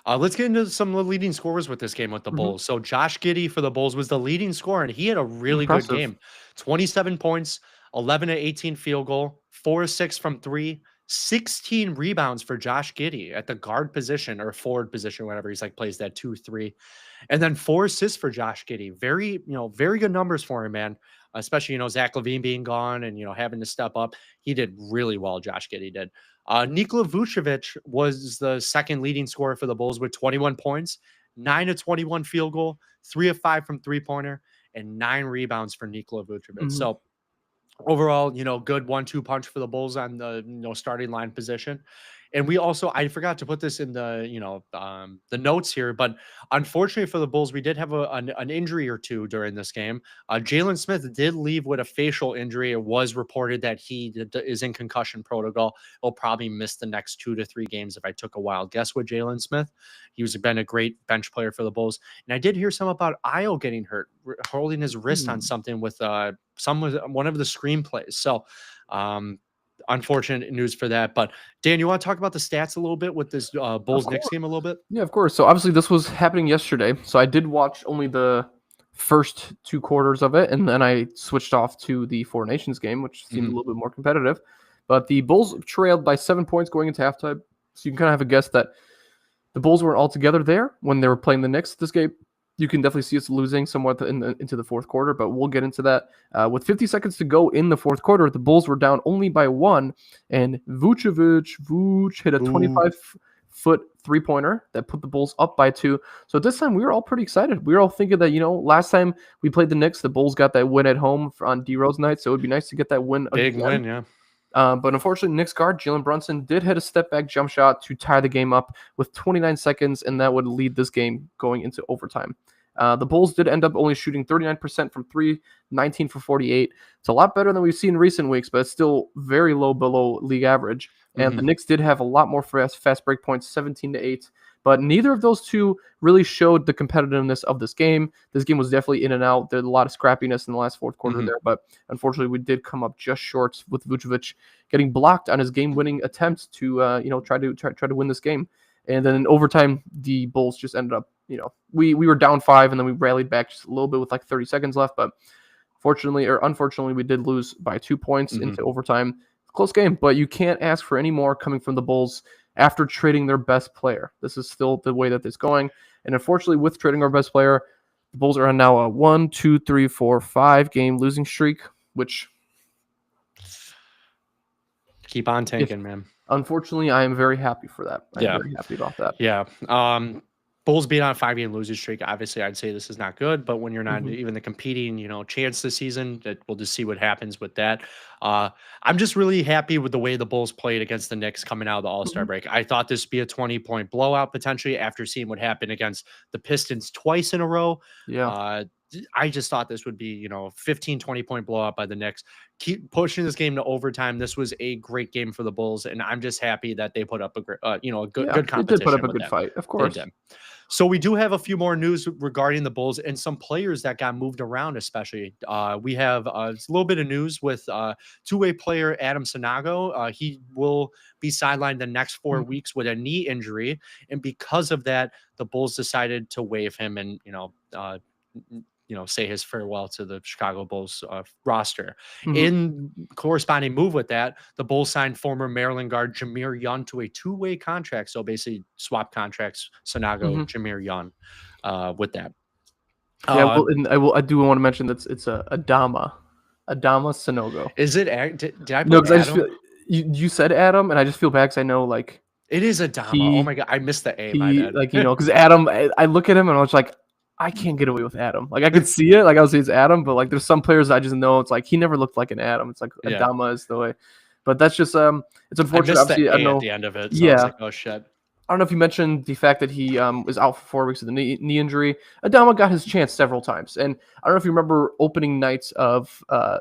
Let's get into some of the leading scorers with this game with the Hmm. Bulls. So Josh Giddey for the Bulls was the leading scorer, and he had a really good Impressive. game. 27 points, 11 to 18 field goal, 4 to 6 from 3, 16 rebounds for Josh Giddey at the guard position or forward position, whatever. He's like plays that 2-3. And then 4 assists for Josh Giddey. Very, very good numbers for him, man. Especially, Zach Levine being gone and, having to step up. He did really well, Josh Giddey did. Nikola Vucevic was the second leading scorer for the Bulls with 21 points, 9 to 21 field goal, 3 of 5 from three-pointer, and 9 rebounds for Nikola Vucevic. Mhm. So overall, good 1-2 punch for the Bulls on the starting line position. And we also, I forgot to put this in the the notes here, but unfortunately for the Bulls, we did have an injury or two during this game. Jalen Smith did leave with a facial injury. It was reported that he is in concussion protocol. He'll probably miss the next 2 to 3 games if I took a wild guess with Jalen Smith. He's been a great bench player for the Bulls. And I did hear some about Io getting hurt, holding his wrist on something with one of the screenplays. So unfortunate news for that. But Dan, you want to talk about the stats a little bit with this Bulls Knicks game a little bit? Yeah, of course. So obviously this was happening yesterday. So I did watch only the first 2 quarters of it, and then I switched off to the Four Nations game, which seemed a little bit more competitive. But the Bulls trailed by 7 points going into halftime. So you can kind of have a guess that the Bulls weren't all together there when they were playing the Knicks this game. You can definitely see us losing somewhat into the fourth quarter, but we'll get into that. With 50 seconds to go in the fourth quarter, the Bulls were down only by 1, and Vucevic hit a 25-foot three-pointer that put the Bulls up by 2. So this time we were all pretty excited. We were all thinking that, last time we played the Knicks, the Bulls got that win at home on D-Rose night, so it would be nice to get that win Big again. win, yeah. But unfortunately, Knicks guard Jalen Brunson did hit a step-back jump shot to tie the game up with 29 seconds, and that would lead this game going into overtime. The Bulls did end up only shooting 39% from 3, 19 for 48. It's a lot better than we've seen in recent weeks, but it's still very low below league average. And the Knicks did have a lot more fast break points, 17 to 8. But neither of those two really showed the competitiveness of this game. This game was definitely in and out. There's a lot of scrappiness in the last fourth quarter there, but unfortunately we did come up just short with Vucevic getting blocked on his game-winning attempt to try to win this game. And then in overtime, the Bulls just ended up, we were down 5 and then we rallied back just a little bit with like 30 seconds left. But unfortunately, we did lose by 2 points into overtime. Close game, but you can't ask for any more coming from the Bulls after trading their best player. This is still the way that it's going. And unfortunately, with trading our best player, the Bulls are on now a 1, 2, 3, 4, 5 game losing streak, which keep on tanking, man. Unfortunately, I am very happy for that. I'm very happy about that. Yeah. Bulls being on a 5-game losing streak. Obviously, I'd say this is not good, but when you're not even the competing, chance this season, that we'll just see what happens with that. I'm just really happy with the way the Bulls played against the Knicks coming out of the All-Star break. I thought this would be a 20-point blowout potentially after seeing what happened against the Pistons twice in a row. Yeah. I just thought this would be, 15, 20-point blowout by the Knicks. Keep pushing this game to overtime. This was a great game for the Bulls, and I'm just happy that they put up a good competition. They did put up a good fight, of course. So we do have a few more news regarding the Bulls and some players that got moved around, especially. We have a little bit of news with two-way player Adam Sanago. He will be sidelined the next 4 weeks with a knee injury. And because of that, the Bulls decided to waive him and, say his farewell to the Chicago Bulls roster. In corresponding move with that, the Bulls signed former Maryland guard Jameer Young to a 2-way contract. So basically swap contracts, Sanago, Jameer Young with that. I do want to mention that it's Adama Sanogo. Is it? Did I put No, because I Adam? just feel you said Adam, and I just feel bad because I know like it is Adama. Oh my god, I missed the A. My bad. Because Adam, I look at him and I was like, I can't get away with Adam. Like I could see it, like I would say it's Adam, but like there's some players I just know it's like he never looked like an Adam. It's like Adama is the way. But that's just it's unfortunate. I missed Obviously, the I A know at the end of it. So I was like, oh shit. I don't know if you mentioned the fact that he was out for 4 weeks with a knee injury. Adama got his chance several times, and I don't know if you remember opening nights of I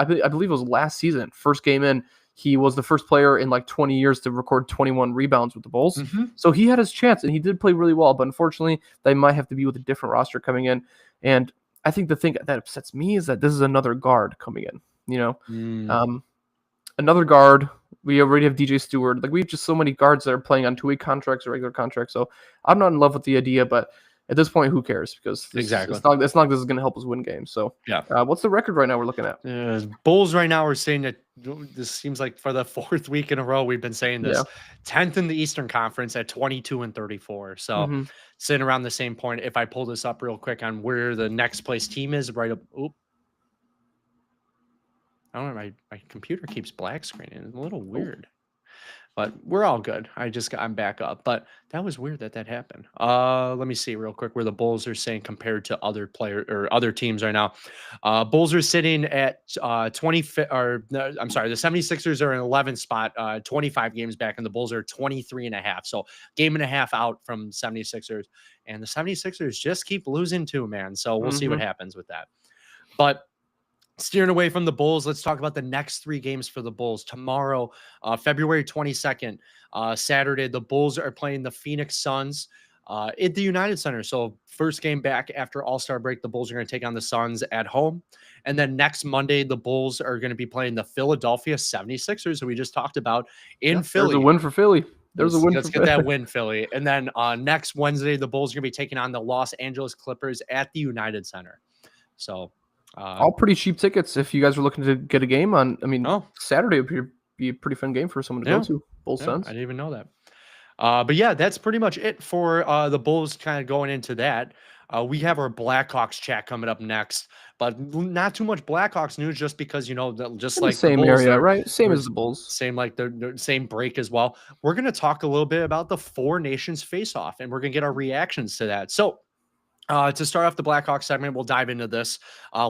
believe it was last season, first game in. He was the first player in like 20 years to record 21 rebounds with the Bulls. Mm-hmm. So he had his chance, and he did play really well. But unfortunately, they might have to be with a different roster coming in. And I think the thing that upsets me is that this is another guard coming in. Another guard. We already have DJ Stewart. Like, we have just so many guards that are playing on 2-week contracts or regular contracts. So I'm not in love with the idea, but at this point, who cares? Because Exactly. it's not like this is going to help us win games. So yeah. What's the record right now we're looking at? Bulls right now are saying that this seems like for the 4th week in a row we've been saying this. 10th in the Eastern Conference at 22-34. So sitting around the same point. If I pull this up real quick on where the next place team is, right up. I don't know. My computer keeps black screening. It's a little weird. But we're all good. I'm back up. But that was weird that happened. Let me see real quick where the Bulls are saying compared to other other teams right now. Bulls are sitting at 25, or no, I'm sorry, the 76ers are in 11th spot, 25 games back, and the Bulls are 23.5. So game and a half out from 76ers. And the 76ers just keep losing too, man. So we'll see what happens with that. But steering away from the Bulls, let's talk about the next 3 games for the Bulls. Tomorrow, February 22nd, Saturday, the Bulls are playing the Phoenix Suns at the United Center. So first game back after All-Star break, the Bulls are going to take on the Suns at home. And then next Monday, the Bulls are going to be playing the Philadelphia 76ers, who we just talked about, in Philly. There's a win for Philly. Let's get that win, Philly. And then next Wednesday, the Bulls are going to be taking on the Los Angeles Clippers at the United Center. So all pretty cheap tickets if you guys are looking to get a game on. Saturday would be a pretty fun game for someone to go to. Bulls Suns. I didn't even know that. But yeah, that's pretty much it for the Bulls kind of going into that. We have our Blackhawks chat coming up next, but not too much Blackhawks news just because, just like the same area, right? Same as the Bulls. Same like the same break as well. We're going to talk a little bit about the Four Nations face-off, and we're going to get our reactions to that. So to start off the Blackhawks segment, we'll dive into this.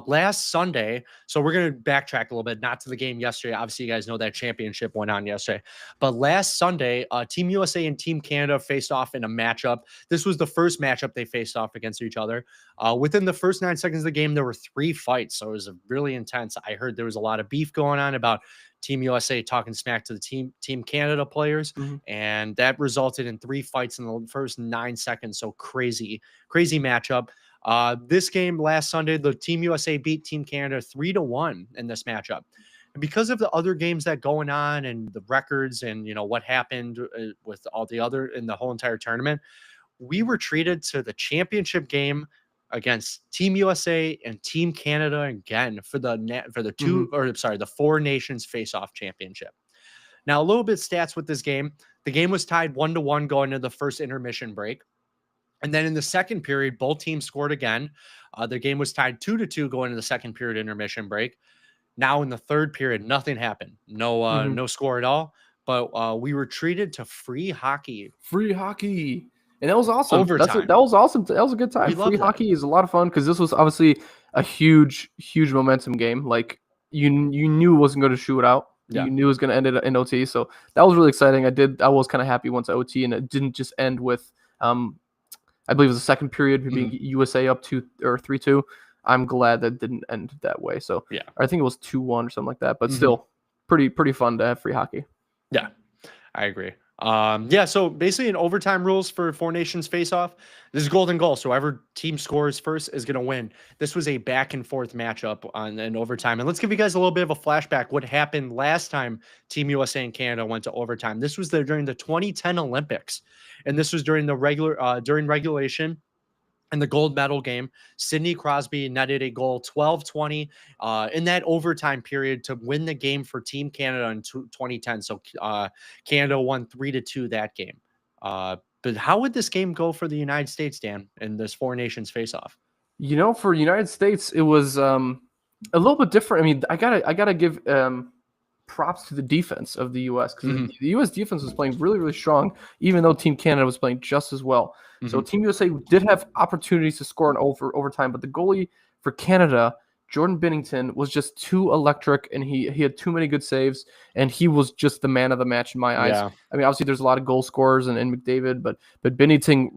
Last Sunday, so we're going to backtrack a little bit, not to the game yesterday. Obviously, you guys know that championship went on yesterday. But last Sunday, Team USA and Team Canada faced off in a matchup. This was the first matchup they faced off against each other. Within the first 9 seconds of the game, there were 3 fights, so it was really intense. I heard there was a lot of beef going on about Team USA talking smack to the Team Canada players, and that resulted in 3 fights in the first 9 seconds. So crazy matchup. This game last Sunday, the Team USA beat Team Canada 3-1 in this matchup. And because of the other games that going on and the records and what happened with all the other in the whole entire tournament, we were treated to the championship game against Team USA and Team Canada again for the Four Nations Face-Off Championship. Now, a little bit stats with this game. The game was tied 1-1 going into the first intermission break. And then in the second period, both teams scored again. The game was tied 2-2 going into the second period intermission break. Now in the third period, nothing happened. No score at all. But we were treated to free hockey. Free hockey. And that was awesome. Overtime. That was awesome. That was a good time. Free hockey is a lot of fun because this was obviously a huge momentum game. Like you knew it wasn't going to shoot out. Yeah. You knew it was going to end it in OT. So that was really exciting. I was kind of happy once OT, and it didn't just end with I believe it was the second period being USA up 2 or 3-2. I'm glad that didn't end that way. So yeah, I think it was 2-1 or something like that. But still, pretty fun to have free hockey. Yeah, I agree. So basically in overtime rules for Four Nations face-off, this is golden goal. So whoever team scores first is going to win. This was a back and forth matchup in overtime. And let's give you guys a little bit of a flashback. What happened last time Team USA and Canada went to overtime? This was during the 2010 Olympics. And this was during during regulation. In the gold medal game, Sidney Crosby netted a goal 12-20 in that overtime period to win the game for Team Canada in 2010. So Canada won 3-2 that game. But how would this game go for the United States, Dan, in this Four Nations face-off? For United States, it was a little bit different. I mean, I gotta give props to the defense of the U.S. because the U.S. defense was playing really, really strong, even though Team Canada was playing just as well. So Team USA did have opportunities to score in overtime, but the goalie for Canada, Jordan Binnington, was just too electric, and he had too many good saves, and he was just the man of the match in my eyes. Yeah. I mean, obviously there's a lot of goal scorers and McDavid, but Binnington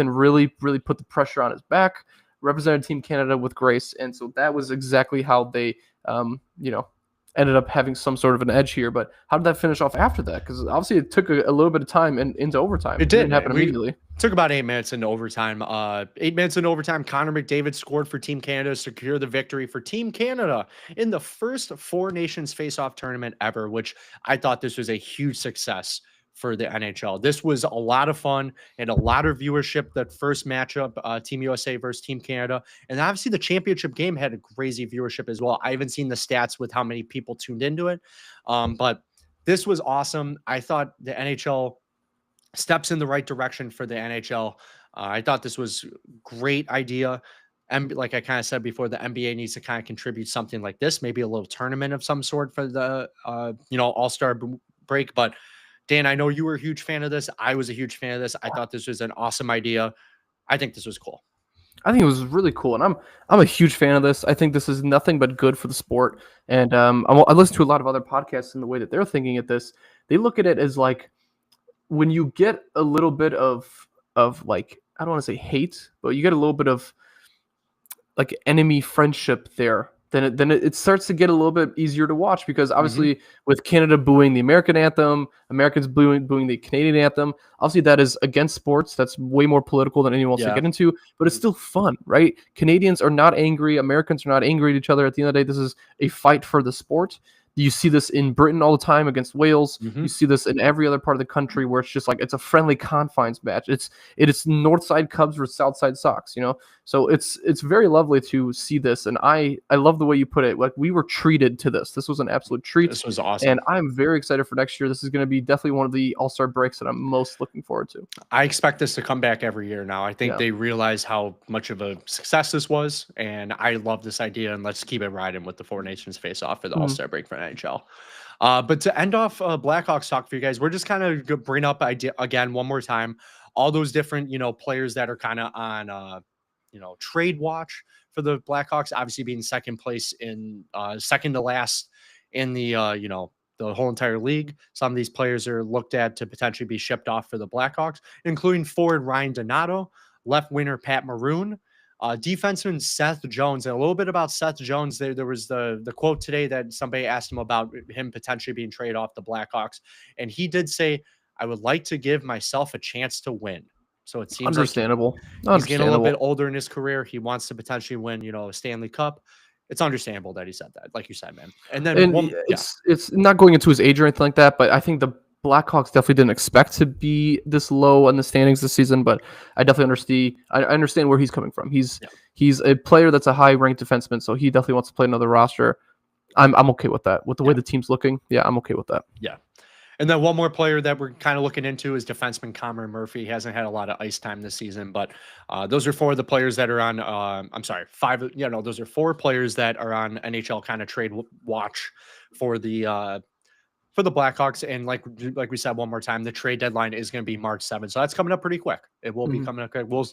really put the pressure on his back, represented Team Canada with grace, and so that was exactly how they ended up having some sort of an edge here. But how did that finish off after that? Because obviously it took a little bit of time and into overtime. It did. Didn't happen immediately. Took about 8 minutes into overtime. 8 minutes into overtime, Connor McDavid scored for Team Canada to secure the victory for Team Canada in the first Four Nations face-off tournament ever, which I thought this was a huge success for the NHL. This was a lot of fun and a lot of viewership. That first matchup, Team USA versus Team Canada. And obviously the championship game had a crazy viewership as well. I haven't seen the stats with how many people tuned into it. But this was awesome. I thought the NHL steps in the right direction for the NHL. I thought this was great idea. And like I kind of said before, the NBA needs to kind of contribute something like this, maybe a little tournament of some sort for the All-Star break. But Dan, I know you were a huge fan of this. I was a huge fan of this. I thought this was an awesome idea. I think this was cool. I think it was really cool, and I'm a huge fan of this. I think this is nothing but good for the sport. And I listen to a lot of other podcasts, and the way that they're thinking at this, they look at it as like when you get a little bit of like, I don't want to say hate, but you get a little bit of like enemy friendship there. Then it starts to get a little bit easier to watch, because obviously with Canada booing the American anthem, Americans booing the Canadian anthem, obviously that is against sports. That's way more political than anyone wants to get into, but it's still fun, right? Canadians are not angry. Americans are not angry at each other. At the end of the day, this is a fight for the sport. You see this in Britain all the time against Wales. You see this in every other part of the country where it's just like it's a friendly confines match. It's Northside Cubs versus Southside Sox, you know. So it's very lovely to see this, and I love the way you put it. Like, we were treated to this. This was an absolute treat. This was awesome, and I'm very excited for next year. This is going to be definitely one of the All-Star breaks that I'm most looking forward to. I expect this to come back every year now. I think they realize how much of a success this was, and I love this idea. And let's keep it riding with the Four Nations face-off for the All-Star break for NHL. But to end off Blackhawks talk for you guys, we're just kind of bring up idea again one more time. All those different players that are kind of on trade watch for the Blackhawks. Obviously, being second place in second to last in the the whole entire league. Some of these players are looked at to potentially be shipped off for the Blackhawks, including forward Ryan Donato, left winger Pat Maroon, defenseman Seth Jones. And a little bit about Seth Jones. There was the quote today that somebody asked him about him potentially being traded off the Blackhawks. And he did say, "I would like to give myself a chance to win." So it seems understandable. Like he's getting a little bit older in his career. He wants to potentially win, a Stanley Cup. It's understandable that he said that, like you said, man. And then it's not going into his age or anything like that, but I think the Blackhawks definitely didn't expect to be this low in the standings this season. But I definitely understand where he's coming from. He's a player that's a high ranked defenseman, so he definitely wants to play another roster. I'm okay with that. With the way the team's looking, I'm okay with that. Yeah. And then one more player that we're kind of looking into is defenseman Connor Murphy. He hasn't had a lot of ice time this season, but those are four of the players that are on. Five. Those are four players that are on NHL kind of trade watch for the Blackhawks. And like we said one more time, the trade deadline is going to be March 7th, so that's coming up pretty quick. It will be coming up quick. We'll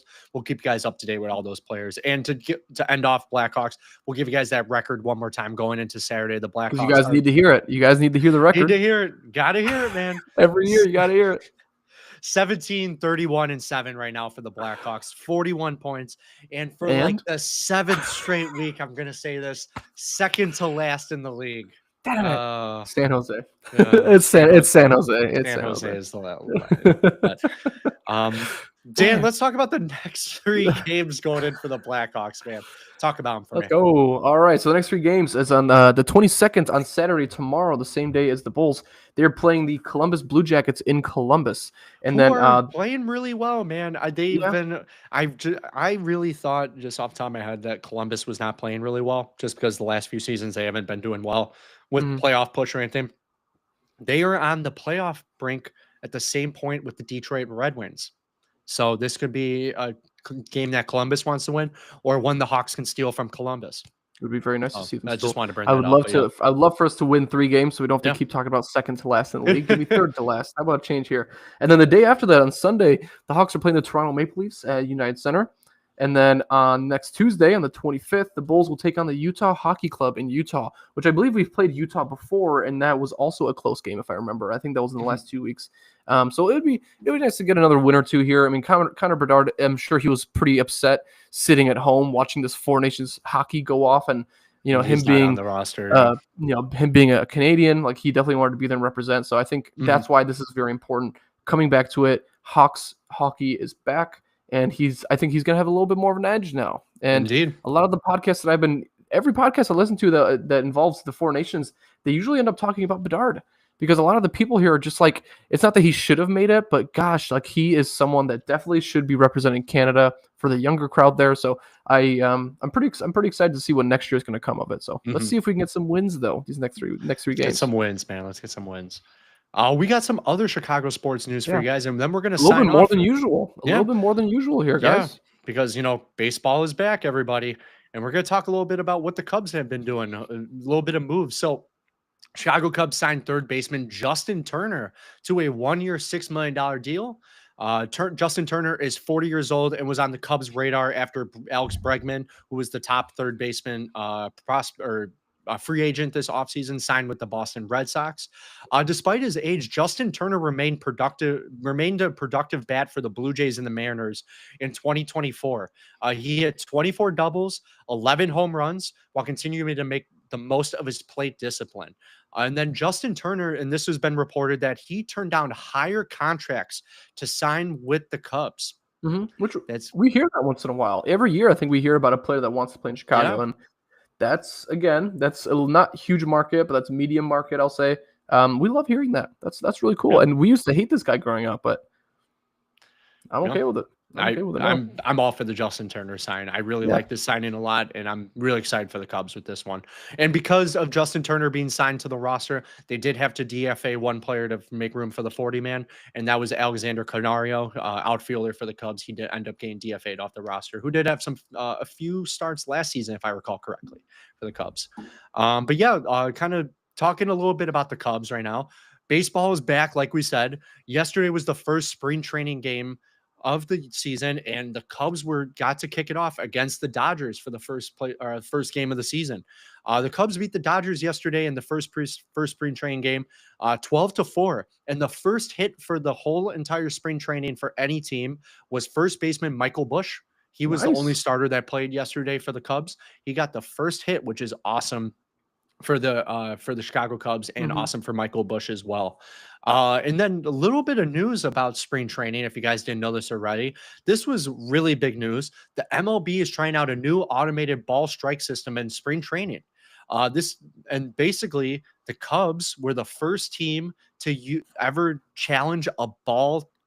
keep you guys up to date with all those players. And to end off Blackhawks, we'll give you guys that record one more time going into Saturday. The Blackhawks. You guys need to hear it. You guys need to hear the record. Need to hear it. Gotta hear it, man. Every year you gotta hear it. 17, 31, and 7 right now for the Blackhawks, 41 points. And for like the 7th straight week, I'm gonna say this, second to last in the league. Damn it. San Jose. It's San Jose. San Jose is the Dan, let's talk about the next 3 games going in for the Blackhawks, man. Talk about them for me. Oh, all right. So the next 3 games is on the 22nd on Saturday, tomorrow, the same day as the Bulls. They're playing the Columbus Blue Jackets in Columbus, and then playing really well, man. I really thought, just off the top of my head, that Columbus was not playing really well, just because the last few seasons they haven't been doing well with playoff push or anything. They are on the playoff brink at the same point with the Detroit Red Wings. So this could be a game that Columbus wants to win, or one the Hawks can steal from Columbus. It would be very nice to see them. I just wanted to bring that up. I'd love for us to win 3 games, so we don't have to keep talking about second to last in the league. Give me third to last. How about a change here? And then the day after that, on Sunday, the Hawks are playing the Toronto Maple Leafs at United Center. And then on next Tuesday, on the 25th, the Bulls will take on the Utah Hockey Club in Utah, which I believe we've played Utah before, and that was also a close game, if I remember. I think that was in the last 2 weeks. So it would be nice to get another win or two here. I mean, Connor Bedard, I'm sure he was pretty upset sitting at home watching this Four Nations hockey go off, and He's him not on being the roster. him being a Canadian, like he definitely wanted to be there and represent. So I think Mhm. that's why this is very important. Coming back to it, Hawks hockey is back, and I think he's gonna have a little bit more of an edge now. And Indeed. a lot of the podcasts that every podcast I listen to that involves the Four Nations, they usually end up talking about Bedard, because a lot of the people here are just like, it's not that he should have made it, but gosh, like he is someone that definitely should be representing Canada for the younger crowd there. So I'm pretty excited to see what next year is going to come of it. So let's Mhm. see if we can get some wins though these next three Get games. some wins, man. Let's get some wins. We got some other Chicago sports news for Yeah. you guys, and then we're gonna A little sign bit more off. than usual. A Yeah. little bit more than usual here, Yeah, guys. because baseball is back, everybody, and we're gonna talk a little bit about what the Cubs have been doing, a little bit of moves. So, Chicago Cubs signed third baseman Justin Turner to a 1-year, $6 million deal. Justin Turner is 40 years old and was on the Cubs' radar after Alex Bregman, who was the top third baseman free agent this offseason, signed with the Boston Red Sox. Despite his age, Justin Turner remained a productive bat for the Blue Jays and the Mariners in 2024. He hit 24 doubles, 11 home runs, while continuing to make the most of his plate discipline. And then Justin Turner, and this has been reported that he turned down higher contracts to sign with the Cubs. Which That's we hear that once in a while. Every year, I think we hear about a player that wants to play in Chicago, Yeah. and that's a not huge market, but that's a medium market, I'll say. We love hearing that. That's really cool. Yeah. And we used to hate this guy growing up, but I'm Yeah. okay with it. I'm okay with it now. I'm all for the Justin Turner sign. I really like this signing a lot, and I'm really excited for the Cubs with this one. And because of Justin Turner being signed to the roster, they did have to DFA one player to make room for the 40-man, and that was Alexander Canario, outfielder for the Cubs. He did end up getting DFA'd off the roster, who did have a few starts last season, if I recall correctly, for the Cubs. But yeah, kind of talking a little bit about the Cubs right now. Baseball is back, like we said. Yesterday was the first spring training game of the season, and the Cubs got to kick it off against the Dodgers for the first game of the season. The Cubs beat the Dodgers yesterday in the first spring training game, 12-4. And the first hit for the whole entire spring training for any team was first baseman Michael Busch. He was the only starter that played yesterday for the Cubs. He got the first hit, which is awesome for the Chicago Cubs, and awesome for Michael Busch as well. And then a little bit of news about spring training. If you guys didn't know this already, this was really big news. The MLB is trying out a new automated ball strike system in spring training. Basically the Cubs were the first team to ever challenge a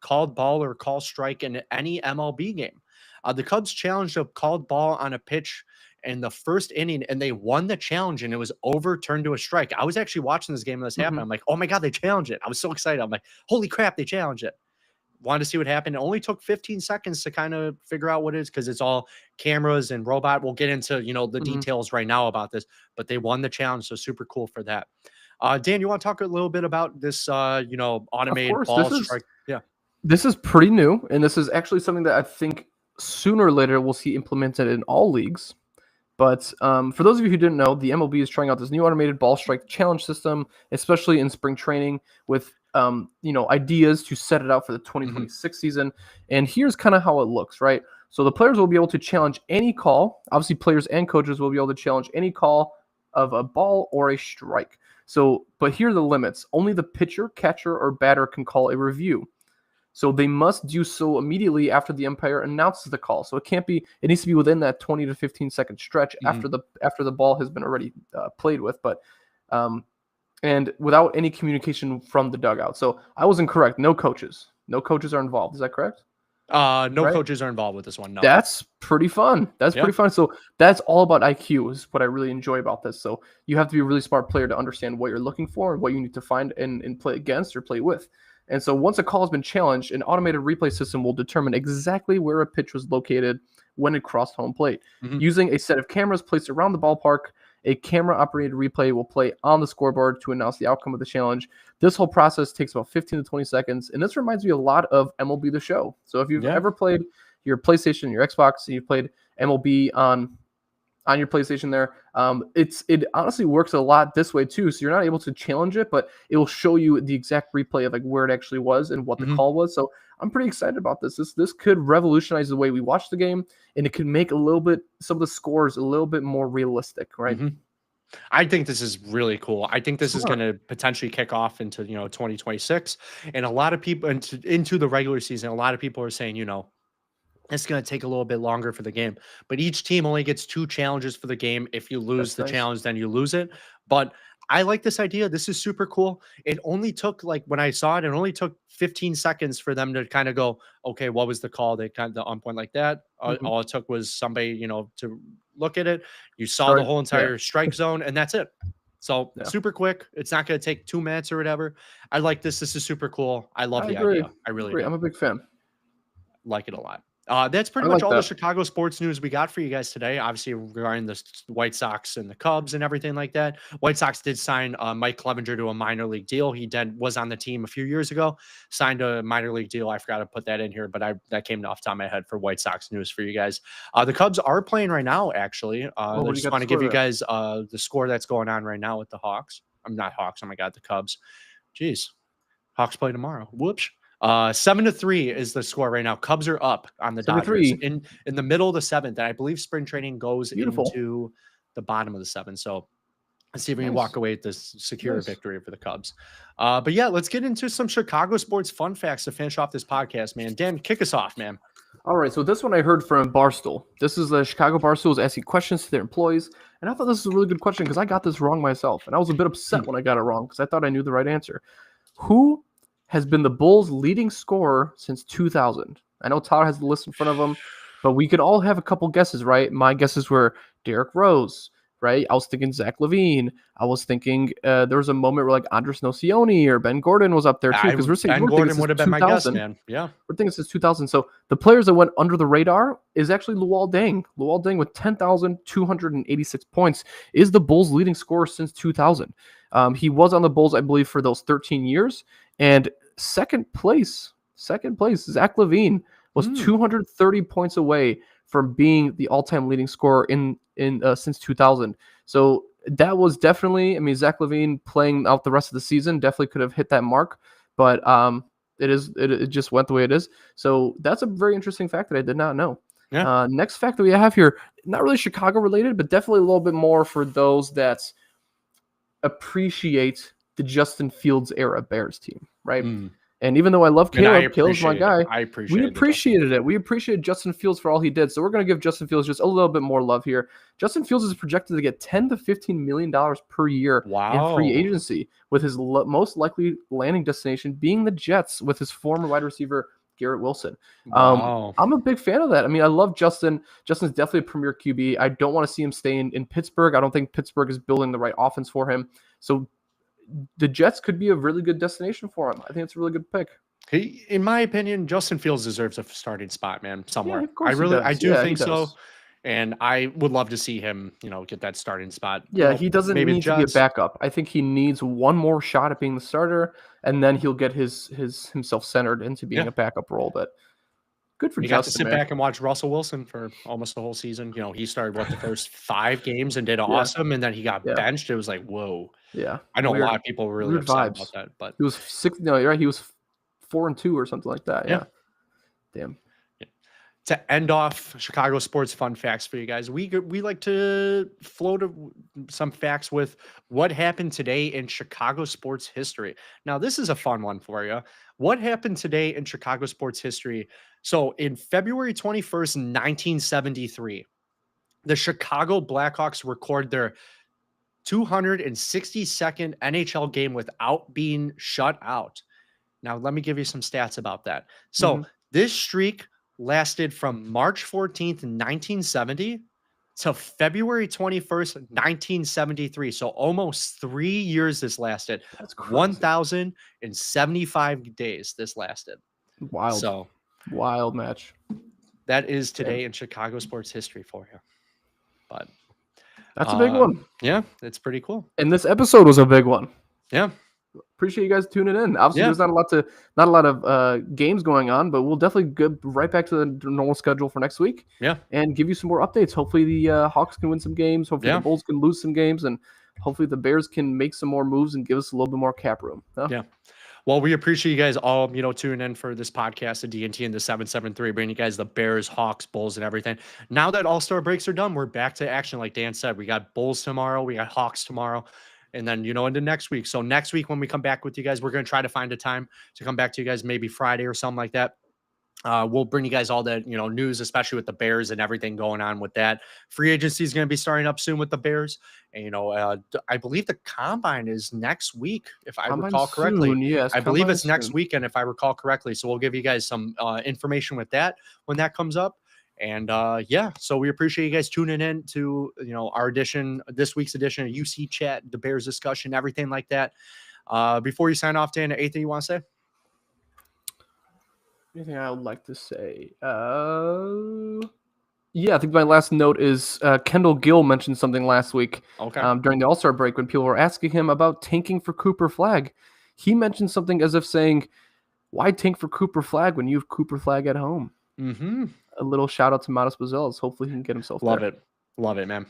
called ball or call strike in any MLB game. The Cubs challenged a called ball on a pitch in the first inning, and they won the challenge, and it was overturned to a strike. I was actually watching this game when this happened. I'm like, oh my God, they challenged it. I was so excited. I'm like, holy crap, they challenged it. Wanted to see what happened. It only took 15 seconds to kind of figure out what it is, because it's all cameras and robot. We'll get into, the details right now about this, but they won the challenge. So super cool for that. Dan, you want to talk a little bit about this, automated ball strike? Yeah. This is pretty new, and this is actually something that I think sooner or later we'll see implemented in all leagues. But for those of you who didn't know, the MLB is trying out this new automated ball strike challenge system, especially in spring training, with ideas to set it out for the 2026 season. And here's kind of how it looks, right? So the players will be able to challenge any call. Obviously, players and coaches will be able to challenge any call of a ball or a strike. So, but here are the limits. Only the pitcher, catcher, or batter can call a review. So they must do so immediately after the umpire announces the call. So it needs to be within that 20 to 15 second stretch after the ball has been already played with, but and without any communication from the dugout. So I was incorrect. No coaches are involved. Is that correct? No coaches are involved with this one. No. That's pretty fun. Pretty fun. So that's all about IQ is what I really enjoy about this. So you have to be a really smart player to understand what you're looking for and what you need to find and play against or play with. And so once a call has been challenged, an automated replay system will determine exactly where a pitch was located when it crossed home plate. Using a set of cameras placed around the ballpark, a camera-operated replay will play on the scoreboard to announce the outcome of the challenge. This whole process takes about 15 to 20 seconds, and this reminds me a lot of MLB The Show. So if you've ever played your PlayStation, your Xbox, and you've played MLB on your PlayStation there, it honestly works a lot this way too. So you're not able to challenge it, but it will show you the exact replay of like where it actually was and what the call was. So I'm pretty excited about this. This could revolutionize the way we watch the game, and it could make some of the scores a little bit more realistic, right? I think this is really cool. I think this is Smart. going to potentially kick off into 2026, and a lot of people into the regular season. A lot of people are saying it's going to take a little bit longer for the game, but each team only gets 2 challenges for the game. If you lose That's the nice. challenge, then you lose it. But I like this idea. This is super cool. It only took like when I saw it, it only took 15 seconds for them to kind of go, okay, what was the call? They kind of the on point like that. Mhm. All it took was somebody, to look at it. You saw the Strike. whole Yeah. entire strike zone, and that's it. So Yeah. super quick. It's not going to take 2 minutes or whatever. I like this. This is super cool. I love I the agree. idea. I really Agree. do I'm a big fan. like it a lot. That's I pretty much like all the that. Chicago sports news we got for you guys today. Obviously, regarding the White Sox and the Cubs and everything like that. White Sox did sign Mike Clevenger to a minor league deal. He was on the team a few years ago, signed a minor league deal. I forgot to put that in here, but that came off the top of my head for White Sox news for you guys. The Cubs are playing right now, actually. I What do you just got want the to give score you there? guys the score that's going on right now with the Hawks. I'm not Hawks. Oh my God, the Cubs. Jeez. Hawks play tomorrow. Whoops. 7-3 is the score right now. Cubs are up on the Dodgers 7-3. in the middle of the 7th. And I believe spring training goes Beautiful. into the bottom of the 7th. So let's see if we can Nice. walk away with this secure Nice. victory for the Cubs. But yeah, let's get into some Chicago sports fun facts to finish off this podcast, man. Dan, kick us off, man. All right, so this one I heard from Barstool. This is the Chicago Barstool is asking questions to their employees, and I thought this was a really good question because I got this wrong myself, and I was a bit upset when I got it wrong because I thought I knew the right answer. Who has been the Bulls' leading scorer since 2000? I know Tyler has the list in front of him, but we could all have a couple guesses, right? My guesses were Derrick Rose, right? I was thinking Zach LaVine. I was thinking there was a moment where like Andres Nocioni or Ben Gordon was up there too because we're saying Ben we're Gordon thinking would have since been my guess, 2000. man. Yeah. We're thinking since 2000. So the players that went under the radar is actually Luol Deng. Luol Deng with 10,286 points is the Bulls' leading scorer since 2000. He was on the Bulls, I believe, for those 13 years. And second place, Zach LaVine was 230 points away from being the all-time leading scorer in since 2000. So that was definitely, I mean, Zach LaVine playing out the rest of the season definitely could have hit that mark, but it just went the way it is. So that's a very interesting fact that I did not know. Yeah. Next fact that we have here, not really Chicago related, but definitely a little bit more for those that appreciate the Justin Fields era Bears team, right? And even though I love Caleb, Caleb's my guy. We appreciated it. We appreciated Justin Fields for all he did. So we're going to give Justin Fields just a little bit more love here. Justin Fields is projected to get $10 to $15 million per year in free agency, with his most likely landing destination being the Jets with his former wide receiver, Garrett Wilson. I'm a big fan of that. I mean, I love Justin. Justin's definitely a premier QB. I don't want to see him stay in Pittsburgh. I don't think Pittsburgh is building the right offense for him. So the Jets could be a really good destination for him. I think it's a really good pick. In my opinion, Justin Fields deserves a starting spot, man, somewhere. Yeah, of course I do think he so. does. And I would love to see him, get that starting spot. Yeah, he doesn't need to be a Jets. backup. I think he needs one more shot at being the starter, and then he'll get himself centered into being a backup role. But good for You Justin. got to sit back and watch Russell Wilson for almost the whole season. He started the first 5 games and did awesome, and then he got benched. It was like, whoa. Yeah, I know a lot of people were really upset about that, but he was 6. No, you're right. He was 4-2 or something like that. Yeah. Damn. To end off Chicago sports fun facts for you guys, we like to float some facts with what happened today in Chicago sports history. Now, this is a fun one for you. What happened today in Chicago sports history? So, in February 21st, 1973, the Chicago Blackhawks record their 262nd NHL game without being shut out. Now, let me give you some stats about that. So, this streak lasted from March 14th, 1970 to February 21st, 1973. So almost 3 years this lasted. That's crazy. 1,075 days this lasted. Wild. So wild match. That is today in Chicago sports history for you. But that's a big one. Yeah, it's pretty cool. And this episode was a big one. Yeah. Appreciate you guys tuning in. Obviously, there's not a lot of games going on, but we'll definitely go right back to the normal schedule for next week. Yeah, and give you some more updates. Hopefully, the Hawks can win some games. Hopefully, the Bulls can lose some games, and hopefully, the Bears can make some more moves and give us a little bit more cap room. Yeah. Well, we appreciate you guys all, tuning in for this podcast of DNT and the 773, bringing you guys the Bears, Hawks, Bulls, and everything. Now that All-Star breaks are done, we're back to action. Like Dan said, we got Bulls tomorrow, we got Hawks tomorrow, and then, into next week. So next week when we come back with you guys, we're going to try to find a time to come back to you guys, maybe Friday or something like that. We'll bring you guys all the news, especially with the Bears and everything going on with that. Free agency is going to be starting up soon with the Bears, and I believe the combine is next week, if I recall correctly. Soon, yes, I believe it's combine next soon. weekend, if I recall correctly. So we'll give you guys some information with that when that comes up. And yeah, so we appreciate you guys tuning in to our this week's edition of UC Chat, the Bears discussion, everything like that. Before you sign off, Dan, anything you want to say? Anything I would like to say? Yeah, I think my last note is Kendall Gill mentioned something last week during the All-Star break when people were asking him about tanking for Cooper Flagg. He mentioned something as if saying, why tank for Cooper Flagg when you have Cooper Flagg at home? Mm-hmm. A little shout out to Matas Bazelis. Hopefully he can get himself Love there. it. Love it, man.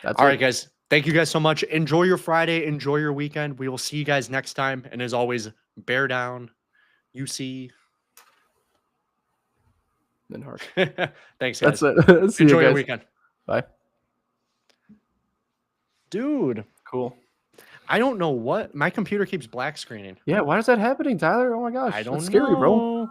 That's all it. right, guys. Thank you guys so much. Enjoy your Friday. Enjoy your weekend. We will see you guys next time. And as always, bear down. UC. Then hard. Thanks, guys. That's it. See Enjoy you your guys. weekend. Bye. Dude. Cool. I don't know what. My computer keeps black screening. Yeah, why is that happening, Tyler? Oh my gosh. I don't That's scary, bro. know.